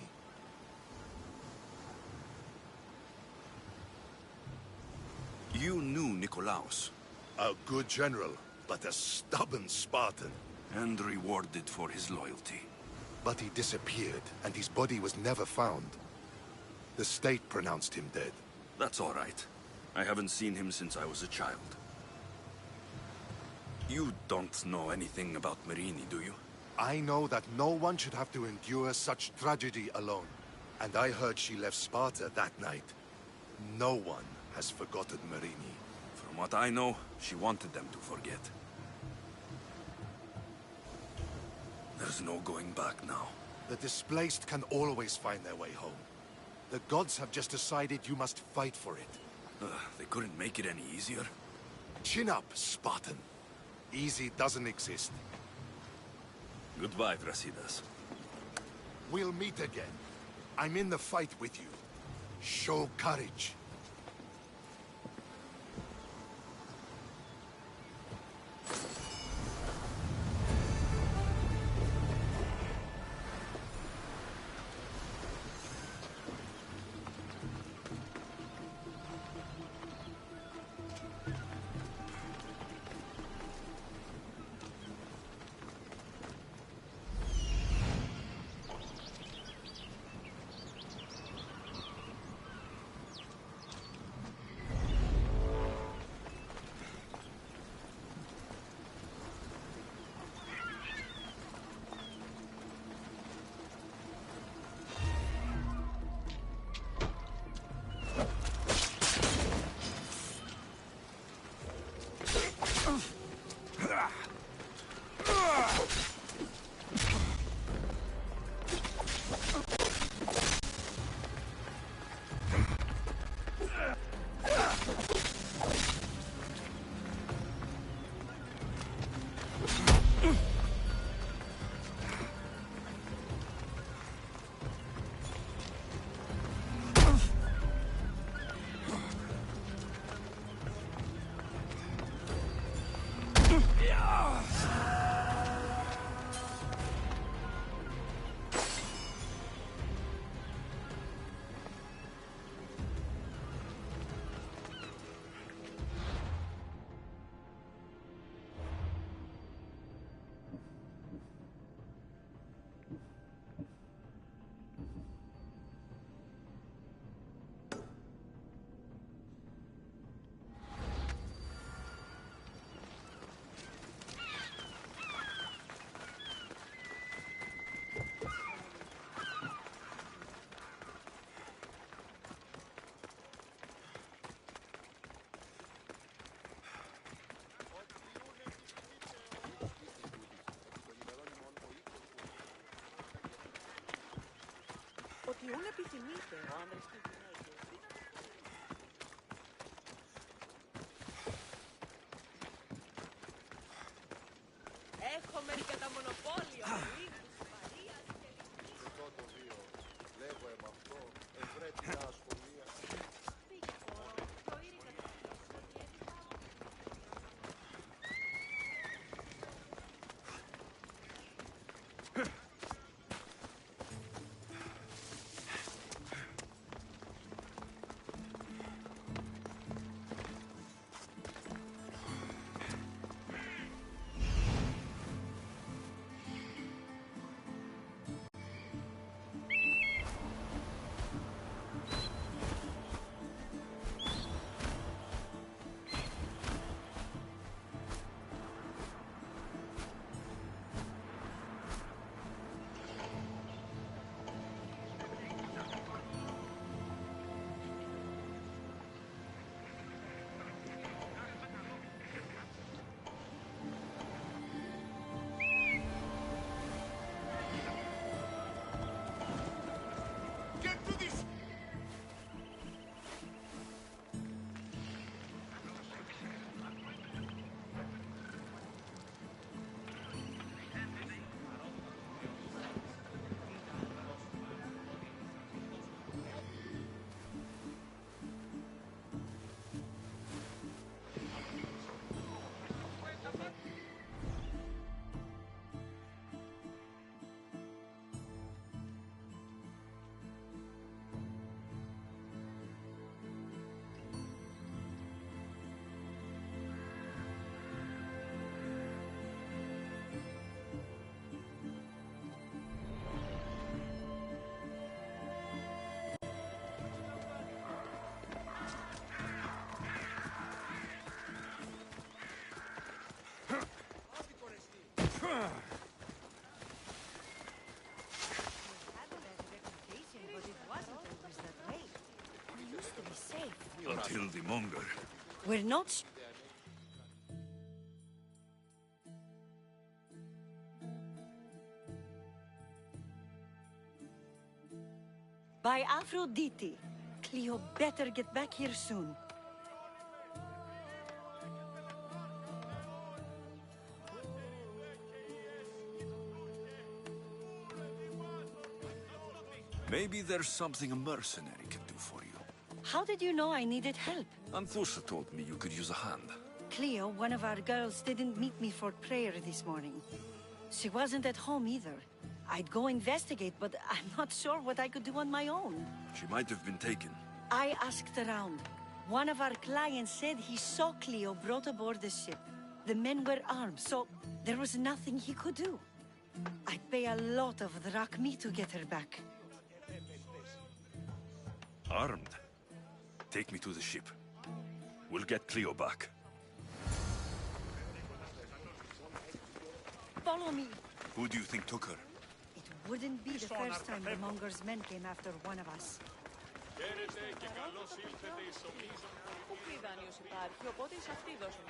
You knew Nikolaos. A good general, but a stubborn Spartan. And rewarded for his loyalty. But he disappeared, and his body was never found. The state pronounced him dead. That's all right. I haven't seen him since I was a child. You don't know anything about Merini, do you? I know that no one should have to endure such tragedy alone. And I heard she left Sparta that night. No one has forgotten Merini. From what I know, she wanted them to forget. There's no going back now. The displaced can always find their way home. The gods have just decided you must fight for it. They couldn't make it any easier. Chin up, Spartan. Easy doesn't exist. Goodbye, Brasidas. We'll meet again. I'm in the fight with you. Show courage. Ούν επιθυμείτε, ο άνδρας και οι γυναίκες. Έχω μερικά τα μονοπόλια, λίγους, Μαρίας και Λυκής. Εδώ το δύο, λέγω εμ' αυτό, ευρέτηνα σχολεία. Until the monger. We're not... By Aphrodite. Cleo better get back here soon. Maybe there's something a mercenary can do for you. How did you know I needed help? Anthusa told me you could use a hand. Cleo, one of our girls, didn't meet me for prayer this morning. She wasn't at home either. I'd go investigate, but I'm not sure what I could do on my own. She might have been taken. I asked around. One of our clients said he saw Cleo brought aboard the ship. The men were armed, so there was nothing he could do. I'd pay a lot of drachmi to get her back. Armed? Take me to the ship. We'll get Cleo back. Follow me. Who do you think took her? It wouldn't be the first time the Monger's men came after one of us. Πού δάνειος υπάρχει, οπότε σε αυτή δώσε.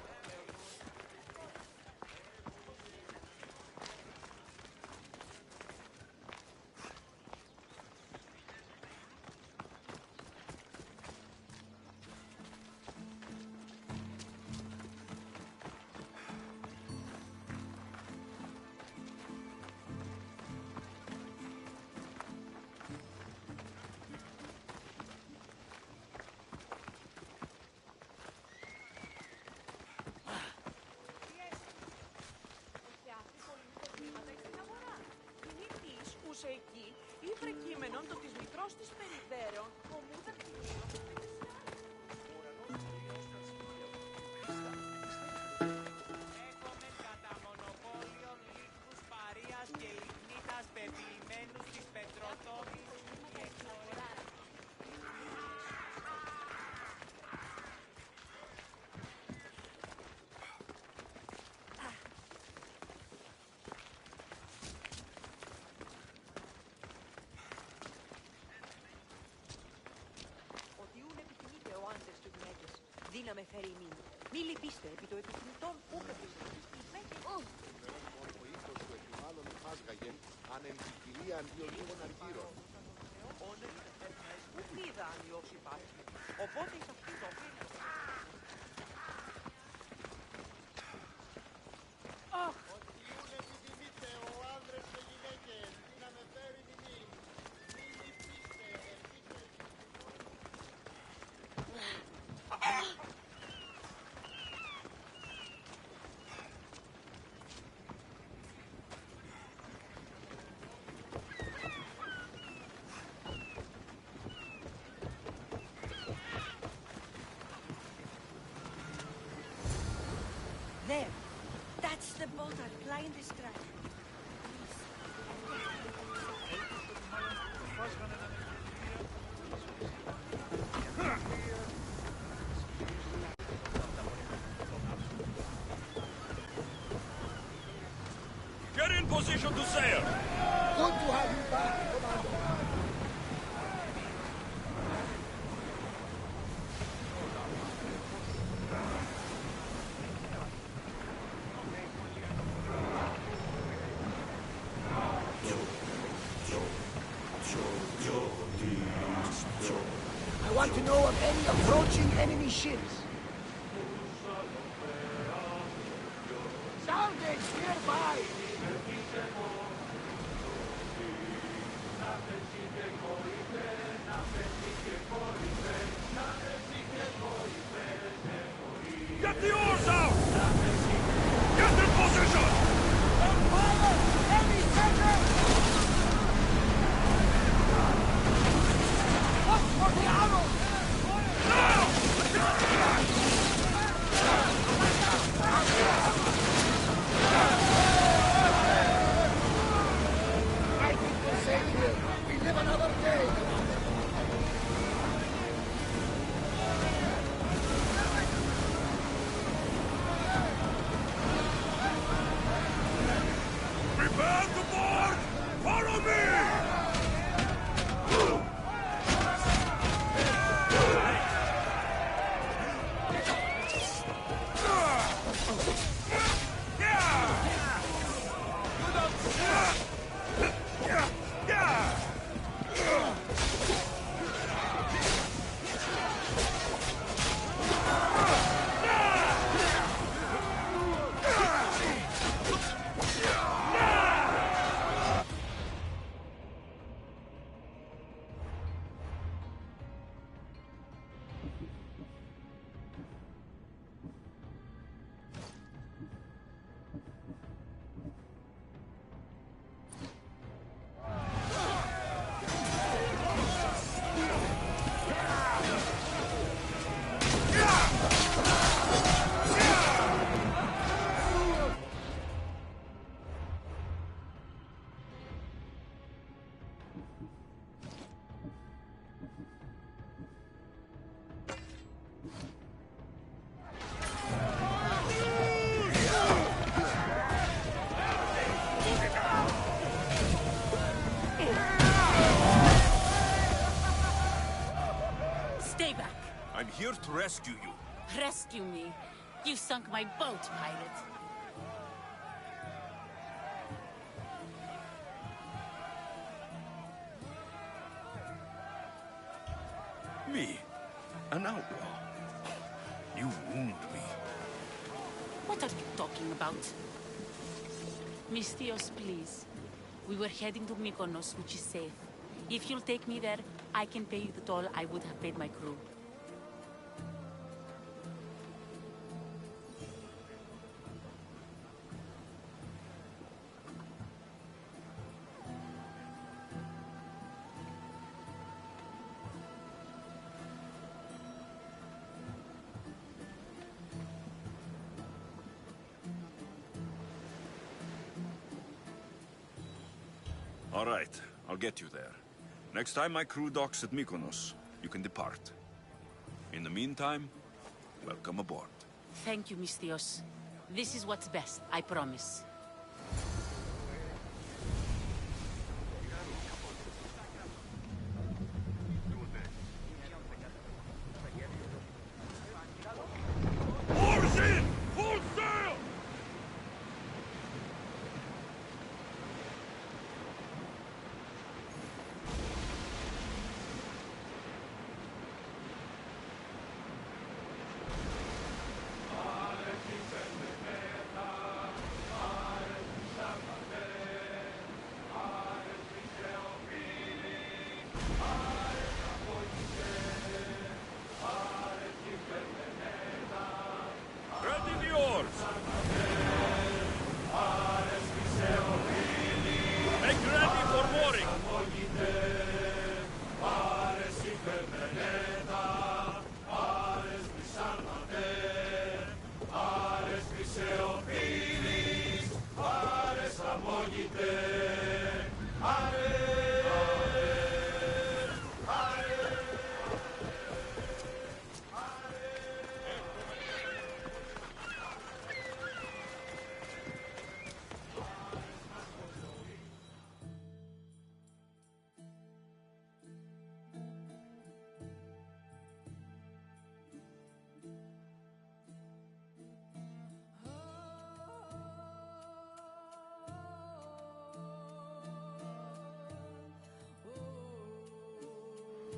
Εκεί ή προκείμενον το της μητρός της περιφέρων, ομού δακτυλίων. Έχομεν κατά μονοπόλιον λύκους παρίας και λιγνίτας πεποιημένους της πετροτόμης και εξορά. Να με φέρει ημίν. Μη λυπήστε επί το επιθυμητόν ούκρεπιστε. Ο ήθος του εφημάλλον φάσγαγεν, αν εν ποικιλία αντίον λίγων αργύρων. Μη δάνειος υπάρχει. Οπότε είσαι αυτή το φίλο. There. That's the boat our client is driving. Get in position to sail! Good to have you back, Commander. I want to know of any approaching enemy ships. Soundings nearby! Get the oars out! Get in position! On fire! Enemy center! Look for the arrows! I think we're safe here. We live another day, Commander. Prepare to board! Follow me! Stay back. I'm here to rescue you. Rescue me. You sunk my boat, pirate. Me? An outlaw? You wound me. What are you talking about? Mystios, please. We were heading to Mykonos, which is safe. If you'll take me there, I can pay you the toll I would have paid my crew. All right, I'll get you there. Next time my crew docks at Mykonos, you can depart. In the meantime, welcome aboard. Thank you, Mystios. This is what's best, I promise. Oars in! Full sail!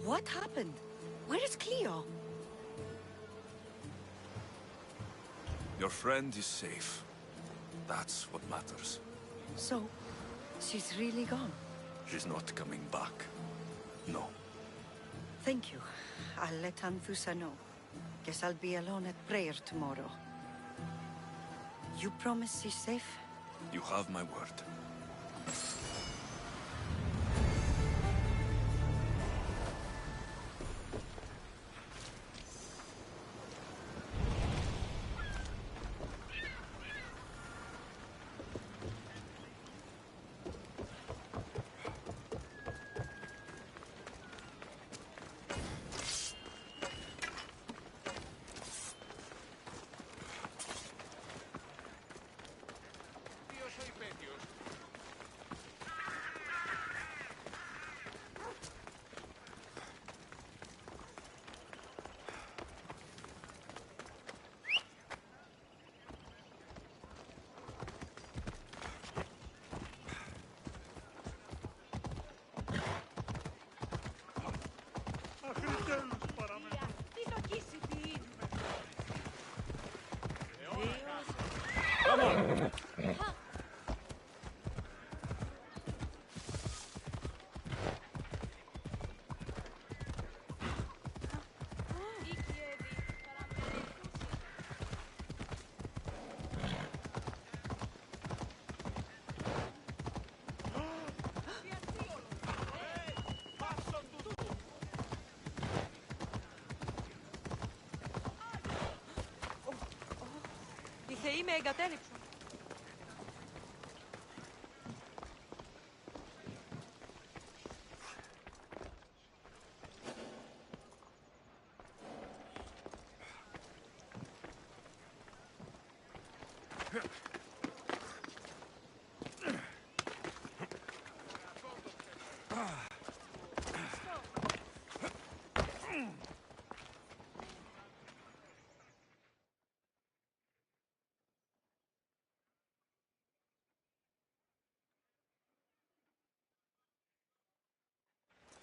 What happened? Where is Cleo? Your friend is safe. That's what matters. So, she's really gone? She's not coming back. No. Thank you. I'll let Anfusa know. Guess I'll be alone at prayer tomorrow. You promise she's safe? You have my word. Οι θεοί με εγκατέλειψαν.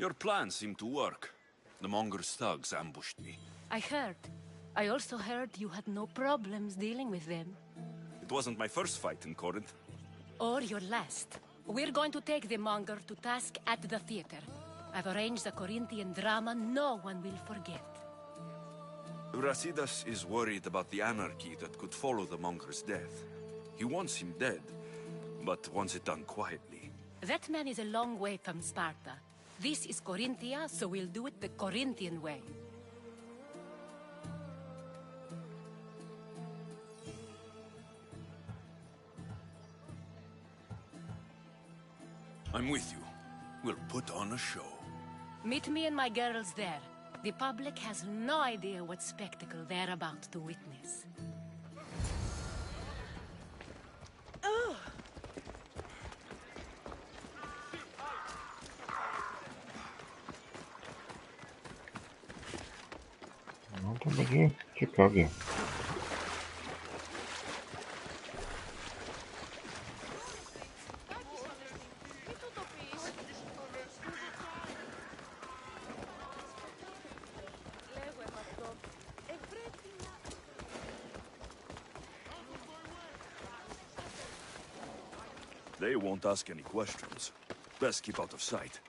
Your plans seem to work. The Monger's thugs ambushed me. I heard. I also heard you had no problems dealing with them. It wasn't my first fight in Corinth. Or your last. We're going to take the Monger to task at the theater. I've arranged a Corinthian drama no one will forget. Brasidas is worried about the anarchy that could follow the Monger's death. He wants him dead, but wants it done quietly. That man is a long way from Sparta. This is Corinthia, so we'll do it the Corinthian way. I'm with you. We'll put on a show. Meet me and my girls there. The public has no idea what spectacle they're about to witness. No to będzie ciekawie. They won't ask any questions. Best keep out of sight.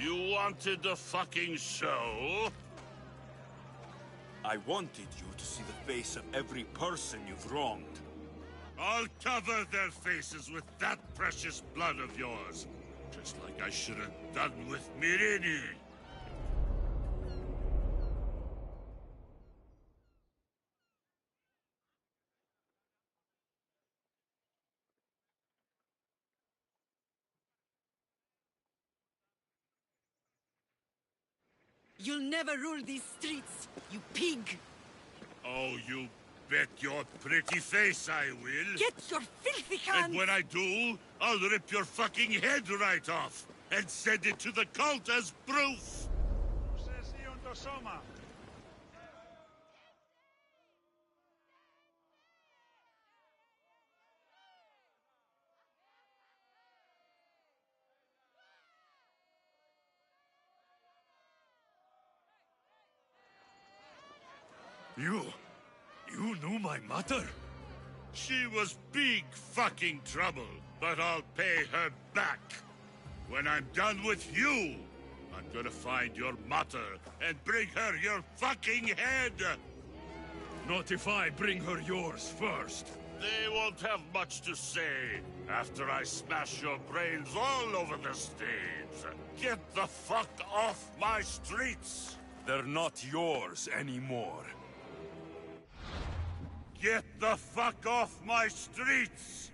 You wanted the fucking show? I wanted you to see the face of every person you've wronged. I'll cover their faces with that precious blood of yours. Just like I should have done with Mirini. You'll never rule these streets, you pig! Oh, you bet your pretty face I will. Get your filthy hands! And when I do, I'll rip your fucking head right off and send it to the cult as proof. You knew my mother? She was big fucking trouble, but I'll pay her back. When I'm done with you, I'm gonna find your mother and bring her your fucking head. Not if I bring her yours first. They won't have much to say after I smash your brains all over the stage. Get the fuck off my streets! They're not yours anymore. Get the fuck off my streets!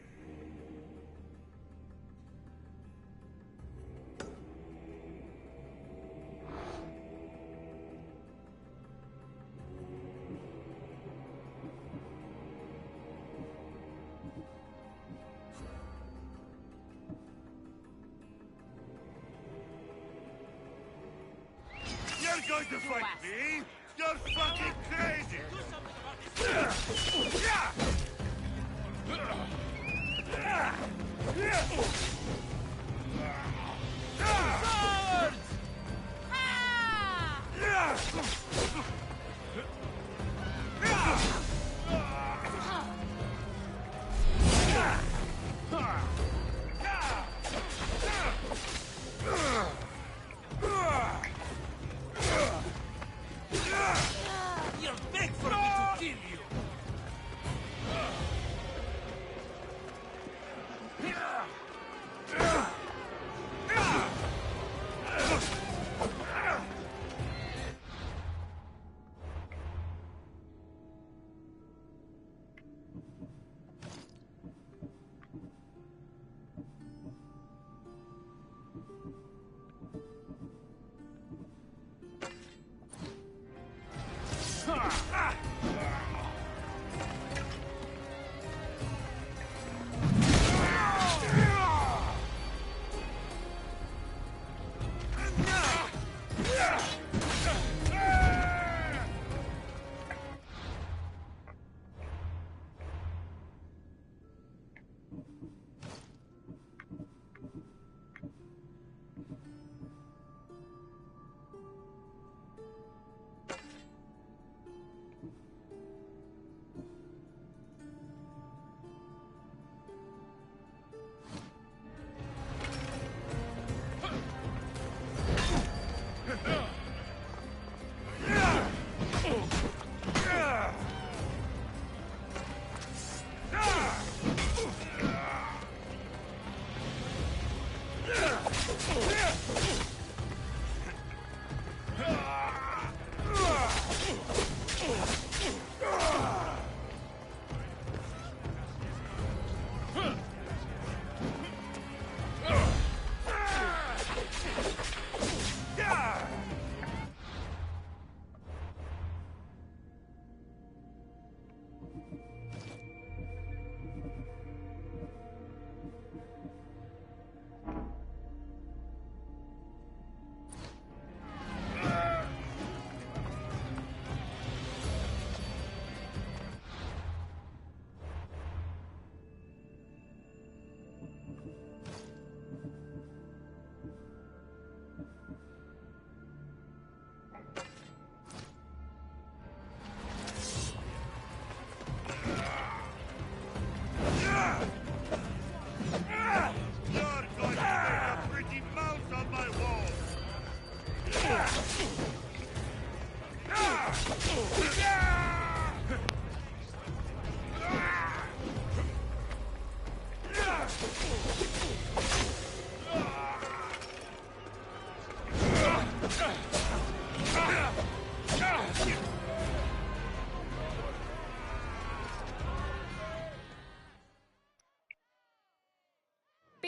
You're going to fight me? You're fucking crazy! You're big for me to kill you!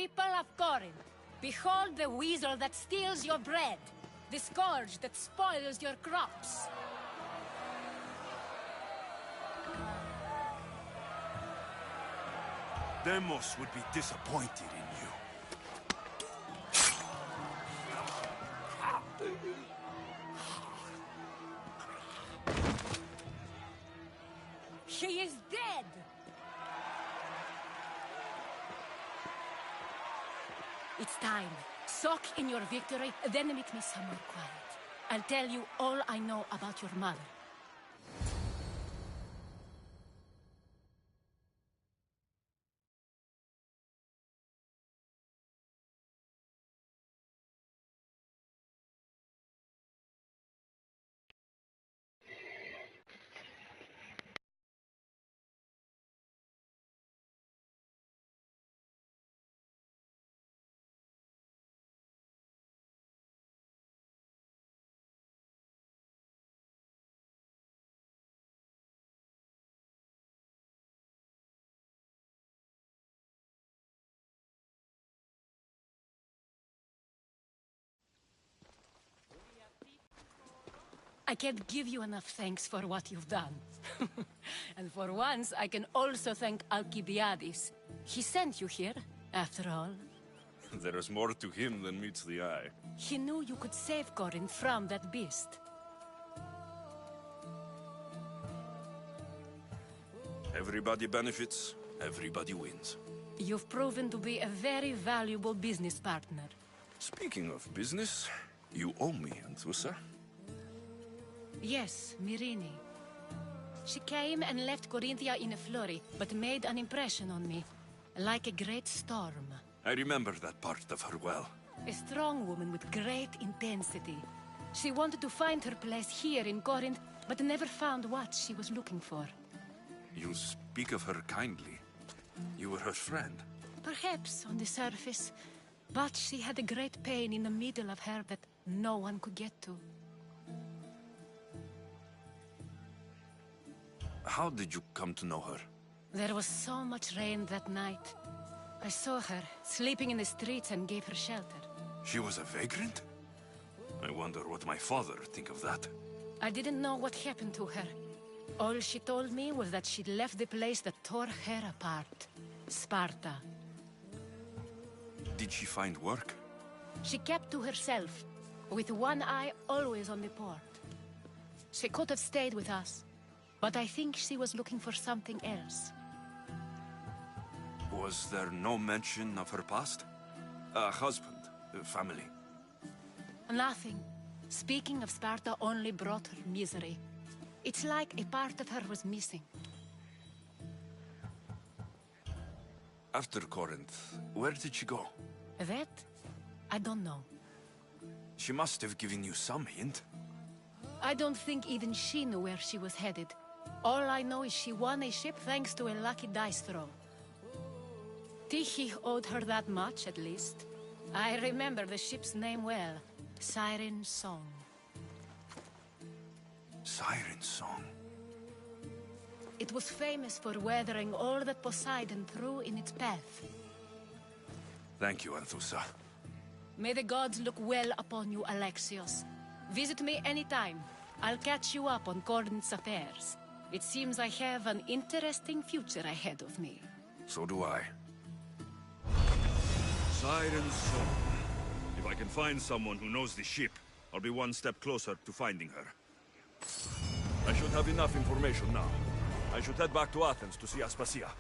People of Corinth, behold the weasel that steals your bread, the scourge that spoils your crops. Demos would be disappointed in you. She is dead! It's time. Soak in your victory, then make me somewhere quiet. I'll tell you all I know about your mother. I can't give you enough thanks for what you've done. And for once, I can also thank Alcibiades. He sent you here, after all. There is more to him than meets the eye. He knew you could save Corinth from that beast. Everybody benefits, everybody wins. You've proven to be a very valuable business partner. Speaking of business, you owe me, Anthusa. Yes, Myrine. She came and left Corinthia in a flurry, but made an impression on me, like a great storm. I remember that part of her well. A strong woman with great intensity. She wanted to find her place here in Corinth, but never found what she was looking for. You speak of her kindly. You were her friend. Perhaps on the surface, but she had a great pain in the middle of her that no one could get to. How did you come to know her? There was so much rain that night. I saw her, sleeping in the streets, and gave her shelter. She was a vagrant? I wonder what my father think of that. I didn't know what happened to her. All she told me was that she'd left the place that tore her apart. Sparta. Did she find work? She kept to herself, with one eye always on the port. She could have stayed with us, but I think she was looking for something else. Was there no mention of her past? A husband, a family? Nothing. Speaking of Sparta only brought her misery. It's like a part of her was missing. After Corinth, where did she go? That? I don't know. She must have given you some hint. I don't think even she knew where she was headed. All I know is she won a ship thanks to a lucky dice throw. Tyche owed her that much, at least. I remember the ship's name well. Siren Song. Siren Song? It was famous for weathering all that Poseidon threw in its path. Thank you, Anthusa. May the gods look well upon you, Alexios. Visit me anytime. I'll catch you up on Corinth's affairs. It seems I have an interesting future ahead of me. So do I. Siren Song. If I can find someone who knows the ship, I'll be one step closer to finding her. I should have enough information now. I should head back to Athens to see Aspasia.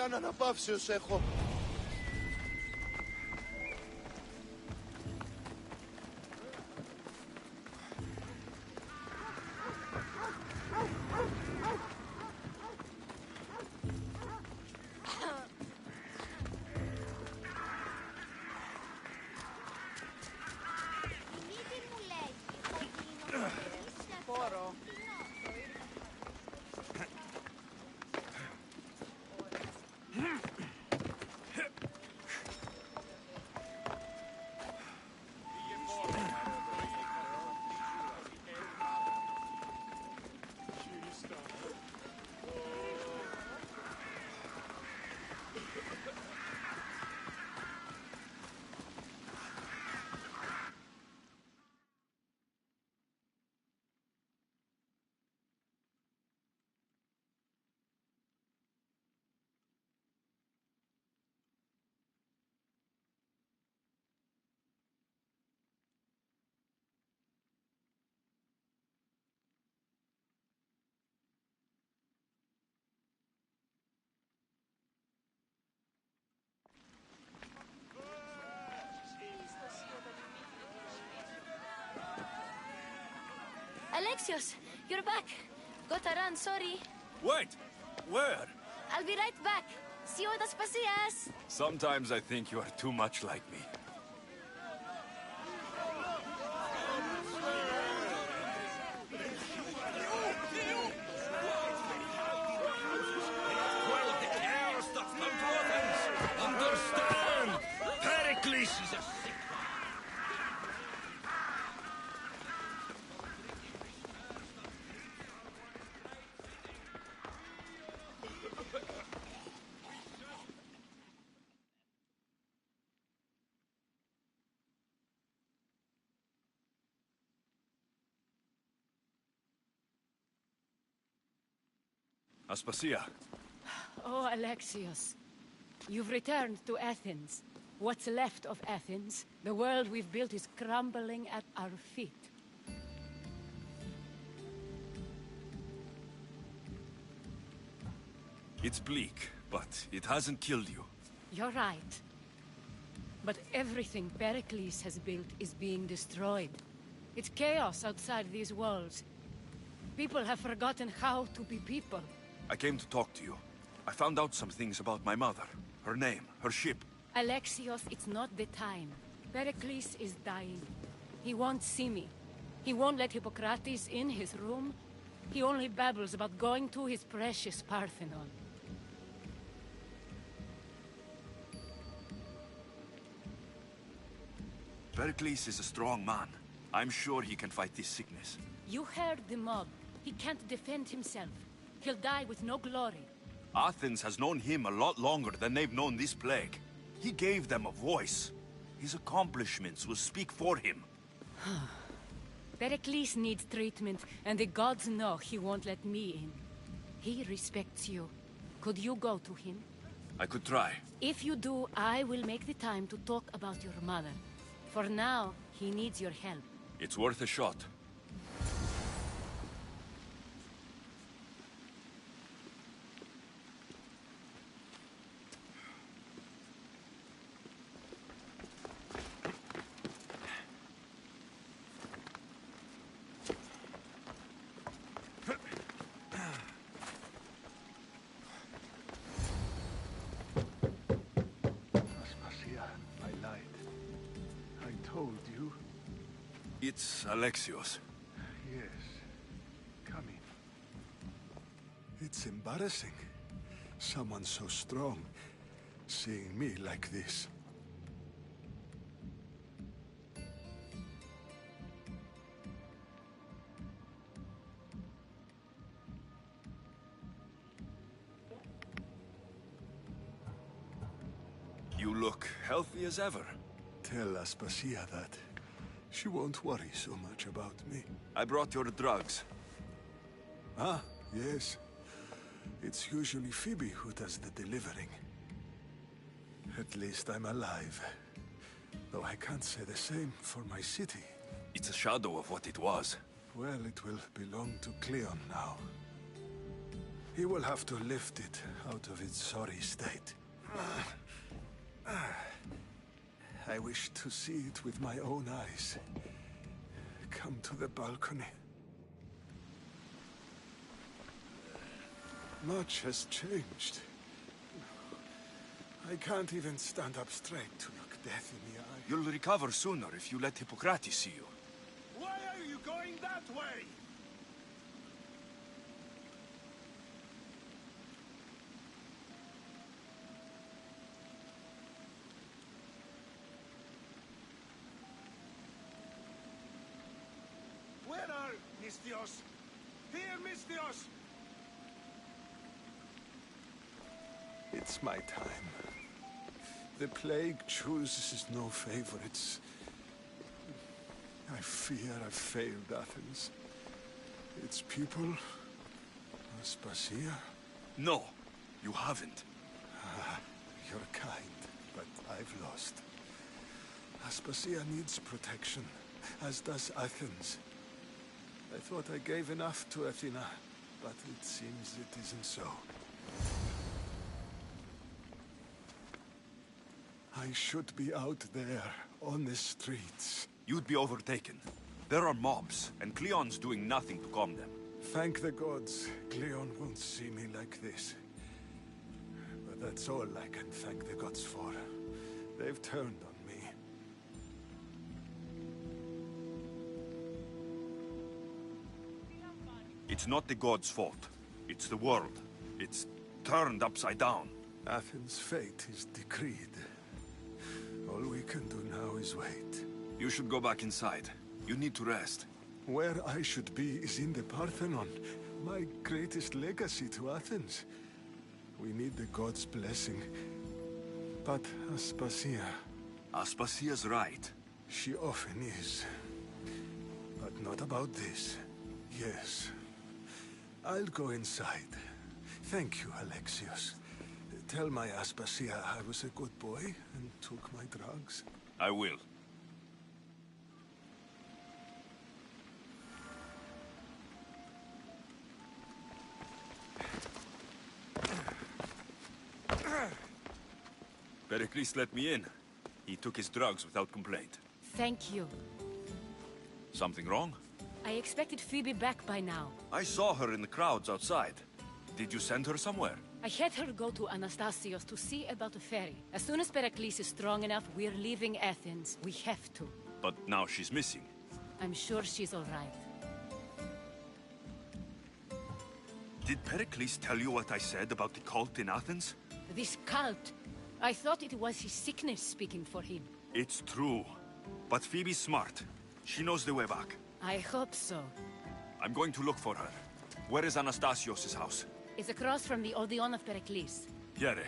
πήραν αναπαύσεως έχω. Alexios, you're back. Got to run, sorry. Wait! Where? I'll be right back. See you at the pasillas. Sometimes I think you are too much like me. Understand! Pericles is a sick Aspasia. Oh, Alexios. You've returned to Athens. What's left of Athens, the world we've built is crumbling at our feet. It's bleak, but it hasn't killed you. You're right. But everything Pericles has built is being destroyed. It's chaos outside these walls. People have forgotten how to be people. I came to talk to you. I found out some things about my mother. Her name, her ship. Alexios, it's not the time. Pericles is dying. He won't see me. He won't let Hippocrates in his room. He only babbles about going to his precious Parthenon. Pericles is a strong man. I'm sure he can fight this sickness. You heard the mob. He can't defend himself. He'll die with no glory. Athens has known him a lot longer than they've known this plague. He gave them a voice. His accomplishments will speak for him. Pericles needs treatment, and the gods know he won't let me in. He respects you. Could you go to him? I could try. If you do, I will make the time to talk about your mother. For now, he needs your help. It's worth a shot. It's Alexios. Yes. Come in. It's embarrassing. Someone so strong seeing me like this. You look healthy as ever. Tell Aspasia that. She won't worry so much about me. I brought your drugs. Ah, yes. It's usually Phoebe who does the delivering. At least I'm alive. Though I can't say the same for my city. It's a shadow of what it was. Well, it will belong to Cleon now. He will have to lift it out of its sorry state. I wish to see it with my own eyes. Come to the balcony. Much has changed. I can't even stand up straight to look death in the eye. You'll recover sooner if you let Hippocrates see you. Why are you going that way? Where are Mistios? Here, Mistios! It's my time. The plague chooses no favorites. I fear I've failed Athens. Its people, Aspasia. No, you haven't. You're kind, but I've lost. Aspasia needs protection, as does Athens. I thought I gave enough to Athena, but it seems it isn't so. I should be out there, on the streets. You'd be overtaken. There are mobs, and Cleon's doing nothing to calm them. Thank the gods, Cleon won't see me like this. But that's all I can thank the gods for. They've turned on me. It's not the gods' fault. It's the world. It's turned upside down. Athens' fate is decreed. All we can do now is wait. You should go back inside. You need to rest. Where I should be is in the Parthenon, my greatest legacy to Athens. We need the gods' blessing. But Aspasia... Aspasia's right. She often is. But not about this. Yes. I'll go inside. Thank you, Alexios. Tell my Aspasia I was a good boy and took my drugs. I will. Pericles let me in. He took his drugs without complaint. Thank you. Something wrong? I expected Phoebe back by now. I saw her in the crowds outside. Did you send her somewhere? I had her go to Anastasios to see about the ferry. As soon as Pericles is strong enough, we're leaving Athens. We have to. But now she's missing. I'm sure she's all right. Did Pericles tell you what I said about the cult in Athens? This cult. I thought it was his sickness speaking for him. It's true. But Phoebe's smart. She knows the way back. I hope so. I'm going to look for her. Where is Anastasios' house? It's across from the Odeon of Pericles. Here.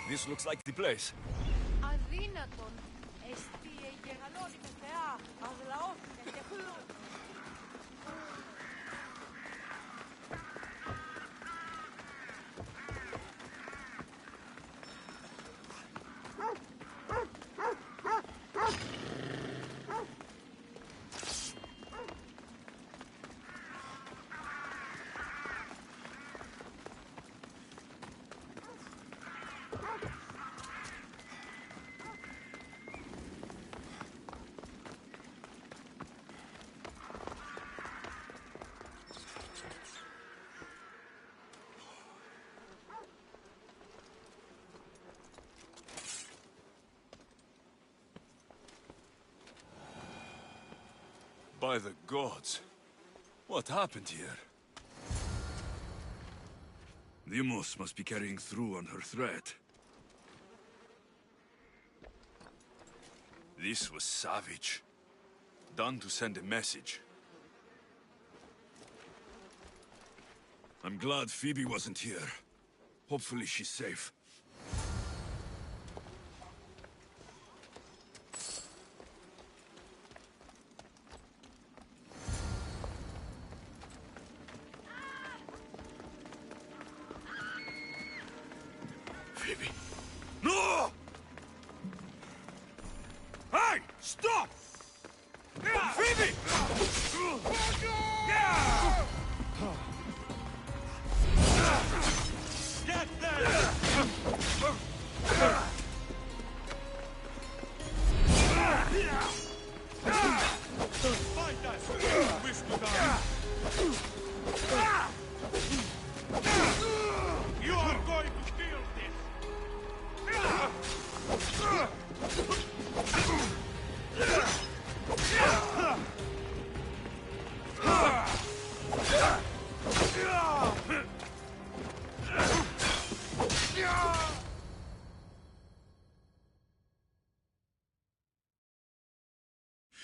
This looks like the place. Αδύνατον. Εστί εγγεγαλώνει με θεά. Αδλαώθηκε και χλούν. By the gods. What happened here? Deimos must be carrying through on her threat. This was savage. Done to send a message. I'm glad Phoebe wasn't here. Hopefully she's safe. Phoebe. No! Hey! Stop! Phoebe! Get there! Fight us! Wish to die! You are going to kill this!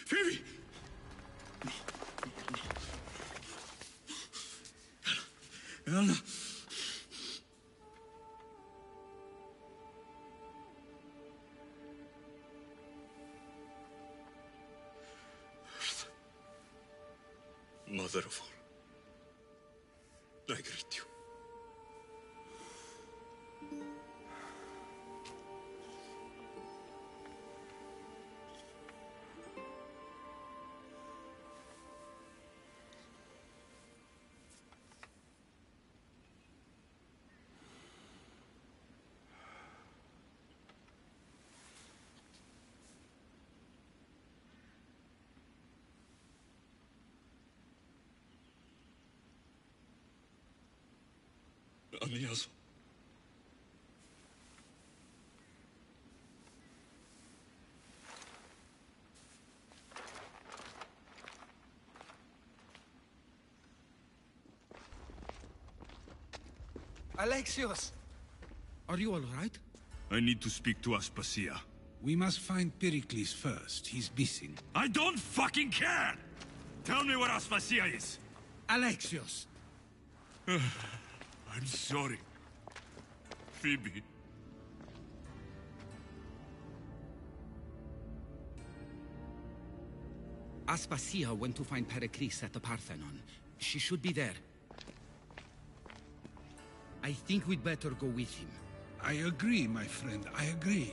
Phoebe! Anna. Mother of all, I greet you. Anniaso. Alexios! Are you all right? I need to speak to Aspasia. We must find Pericles first. He's missing. I don't fucking care! Tell me where Aspasia is! Alexios! I'm sorry. Phoebe. Aspasia went to find Pericles at the Parthenon. She should be there. I think we'd better go with him. I agree, my friend, I agree.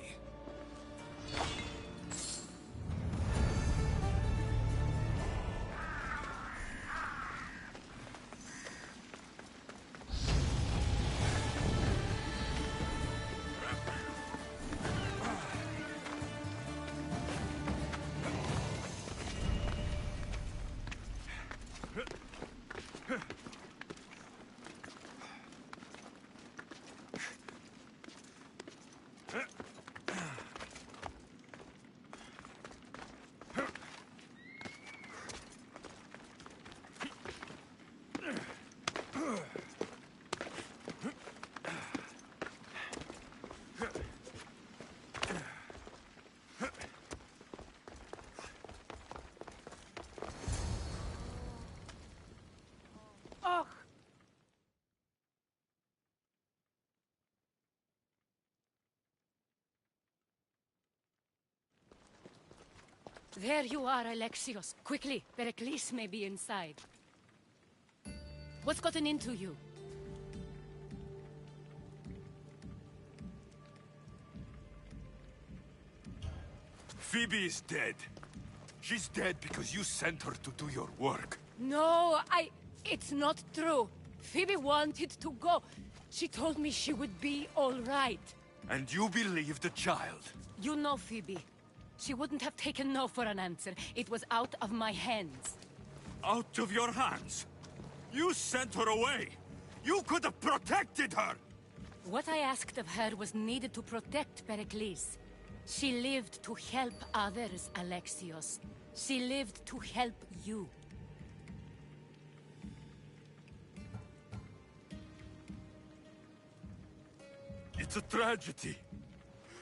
There you are, Alexios. Quickly, Pericles may be inside. What's gotten into you? Phoebe is dead. She's dead because you sent her to do your work. No, it's not true. Phoebe wanted to go. She told me she would be all right. And you believe the child? You know Phoebe. She wouldn't have taken no for an answer. It was out of my hands. Out of your hands? You sent her away! You could have protected her! What I asked of her was needed to protect Pericles. She lived to help others, Alexios. She lived to help you. It's a tragedy.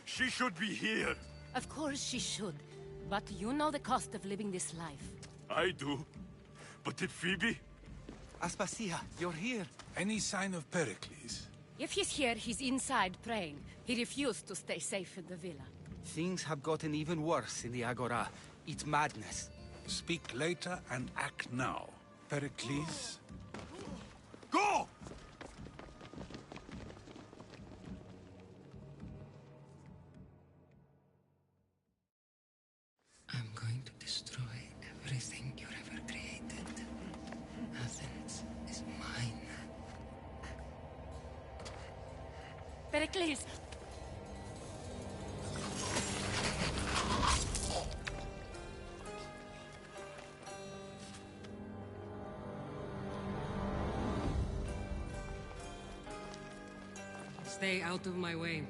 She should be here. Of course she should. But you know the cost of living this life. I do. But did Phoebe? Aspasia, you're here. Any sign of Pericles? If he's here, he's inside praying. He refused to stay safe in the villa. Things have gotten even worse in the Agora. It's madness. Speak later and act now. Pericles? Go! I'm going to destroy everything you ever created. Athens is mine. Pericles! Stay out of my way.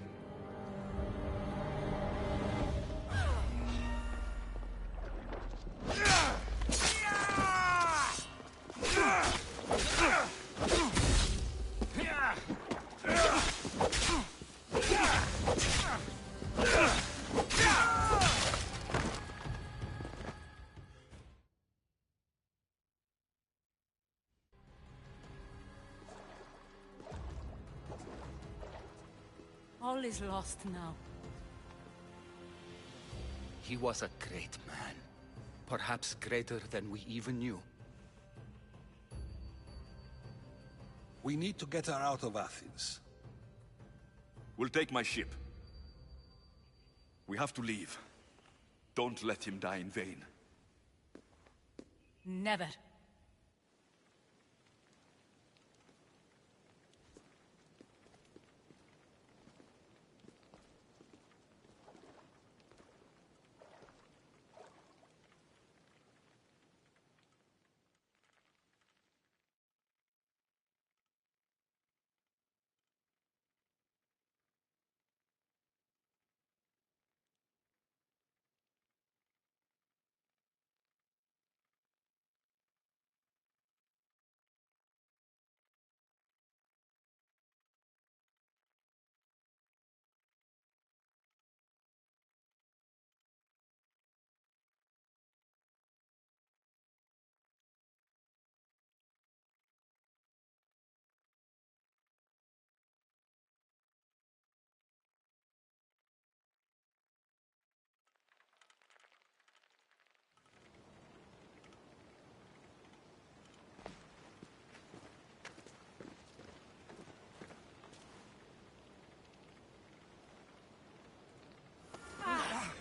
All is lost now. He was a great man. Perhaps greater than we even knew. We need to get her out of Athens. We'll take my ship. We have to leave. Don't let him die in vain. Never.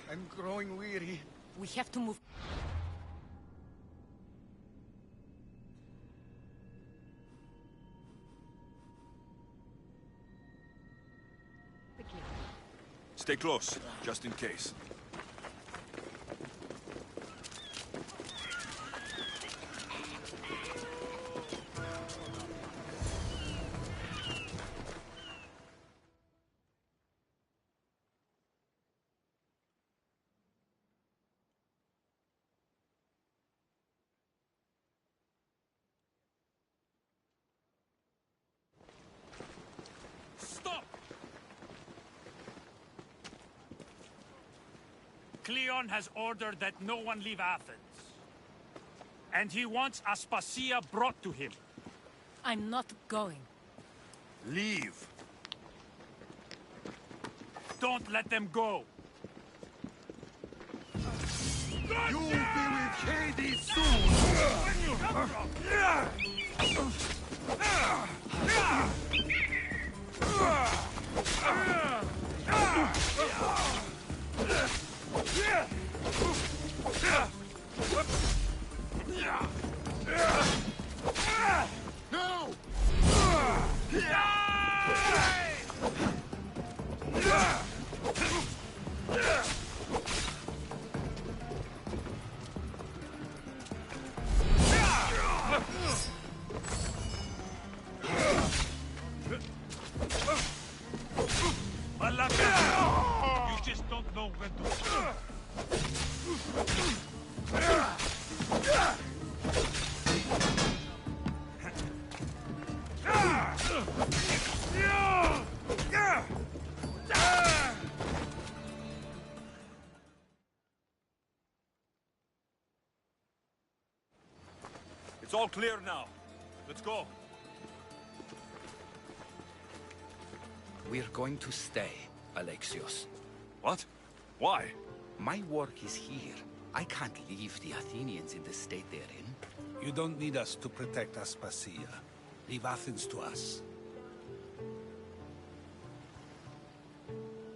I'm growing weary. We have to move. Stay close, just in case. Cleon has ordered that no one leave Athens. And he wants Aspasia brought to him. I'm not going. Leave. Don't let them go. You'll be with Hades soon! No! You just don't know when to... It's all clear now. Let's go. We're going to stay, Alexios. What? Why? My work is here. I can't leave the Athenians in the state they're in. You don't need us to protect Aspasia. Leave Athens to us.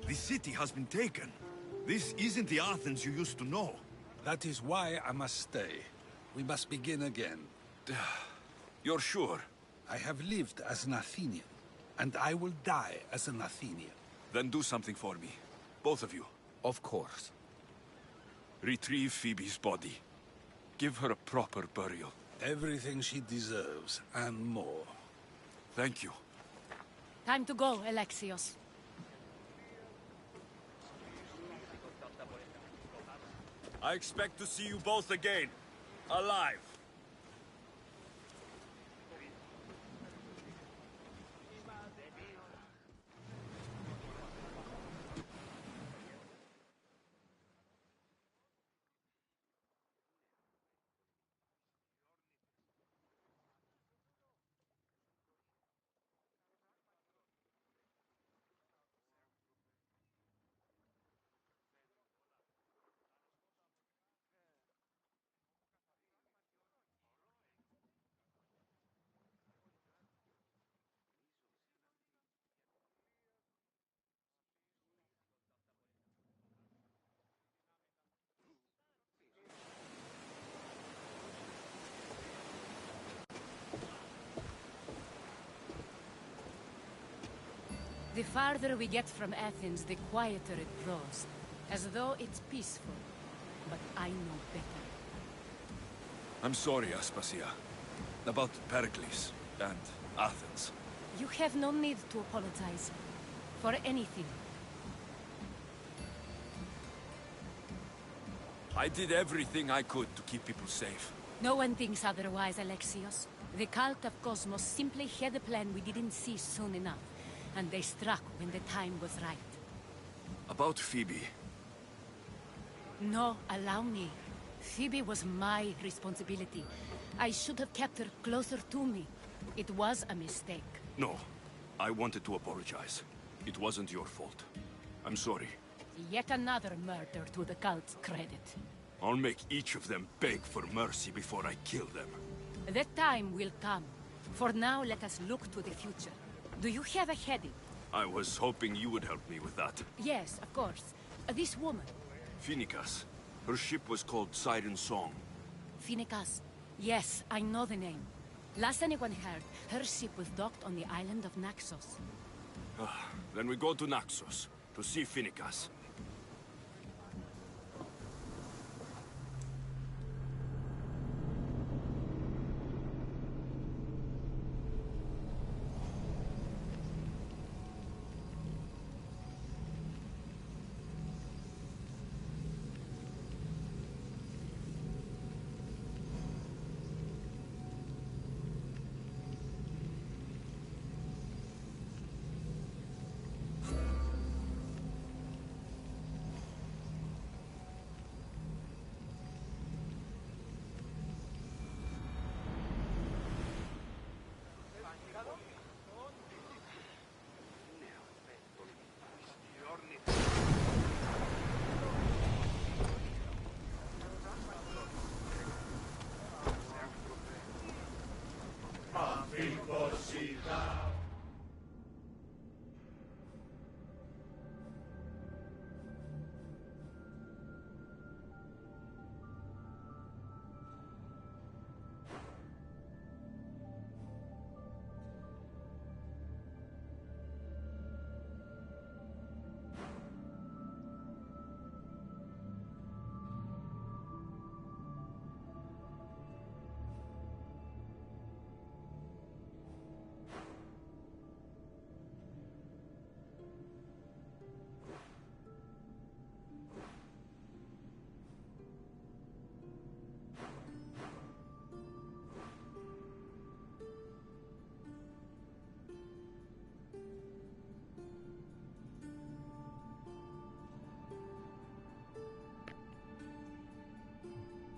The city has been taken. This isn't the Athens you used to know. That is why I must stay. We must begin again. You're sure? I have lived as an Athenian, and I will die as an Athenian. Then do something for me. Both of you. Of course. Retrieve Phoebe's body. Give her a proper burial. Everything she deserves, and more. Thank you. Time to go, Alexios. I expect to see you both again. Alive. The farther we get from Athens, the quieter it grows. As though it's peaceful. But I know better. I'm sorry, Aspasia. About Pericles and Athens. You have no need to apologize. For anything. I did everything I could to keep people safe. No one thinks otherwise, Alexios. The cult of Cosmos simply had a plan we didn't see soon enough. And they struck when the time was right. About Phoebe. No, allow me. Phoebe was my responsibility. I should have kept her closer to me. It was a mistake. No. I wanted to apologize. It wasn't your fault. I'm sorry. Yet another murder to the cult's credit. I'll make each of them beg for mercy before I kill them. That time will come. For now, let us look to the future. Do you have a heading? I was hoping you would help me with that. Yes, of course. This woman. Phoenicas. Her ship was called Siren Song. Phoenicas. Yes, I know the name. Last anyone heard, her ship was docked on the island of Naxos. Then we go to Naxos, to see Phoenicas.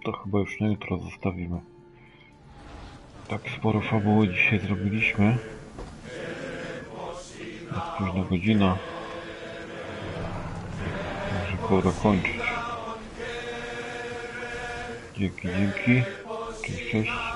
To chyba już na jutro zostawimy. Tak sporo fabuły dzisiaj zrobiliśmy. Jest późna godzina. Także pora kończyć. Dzięki. Cześć.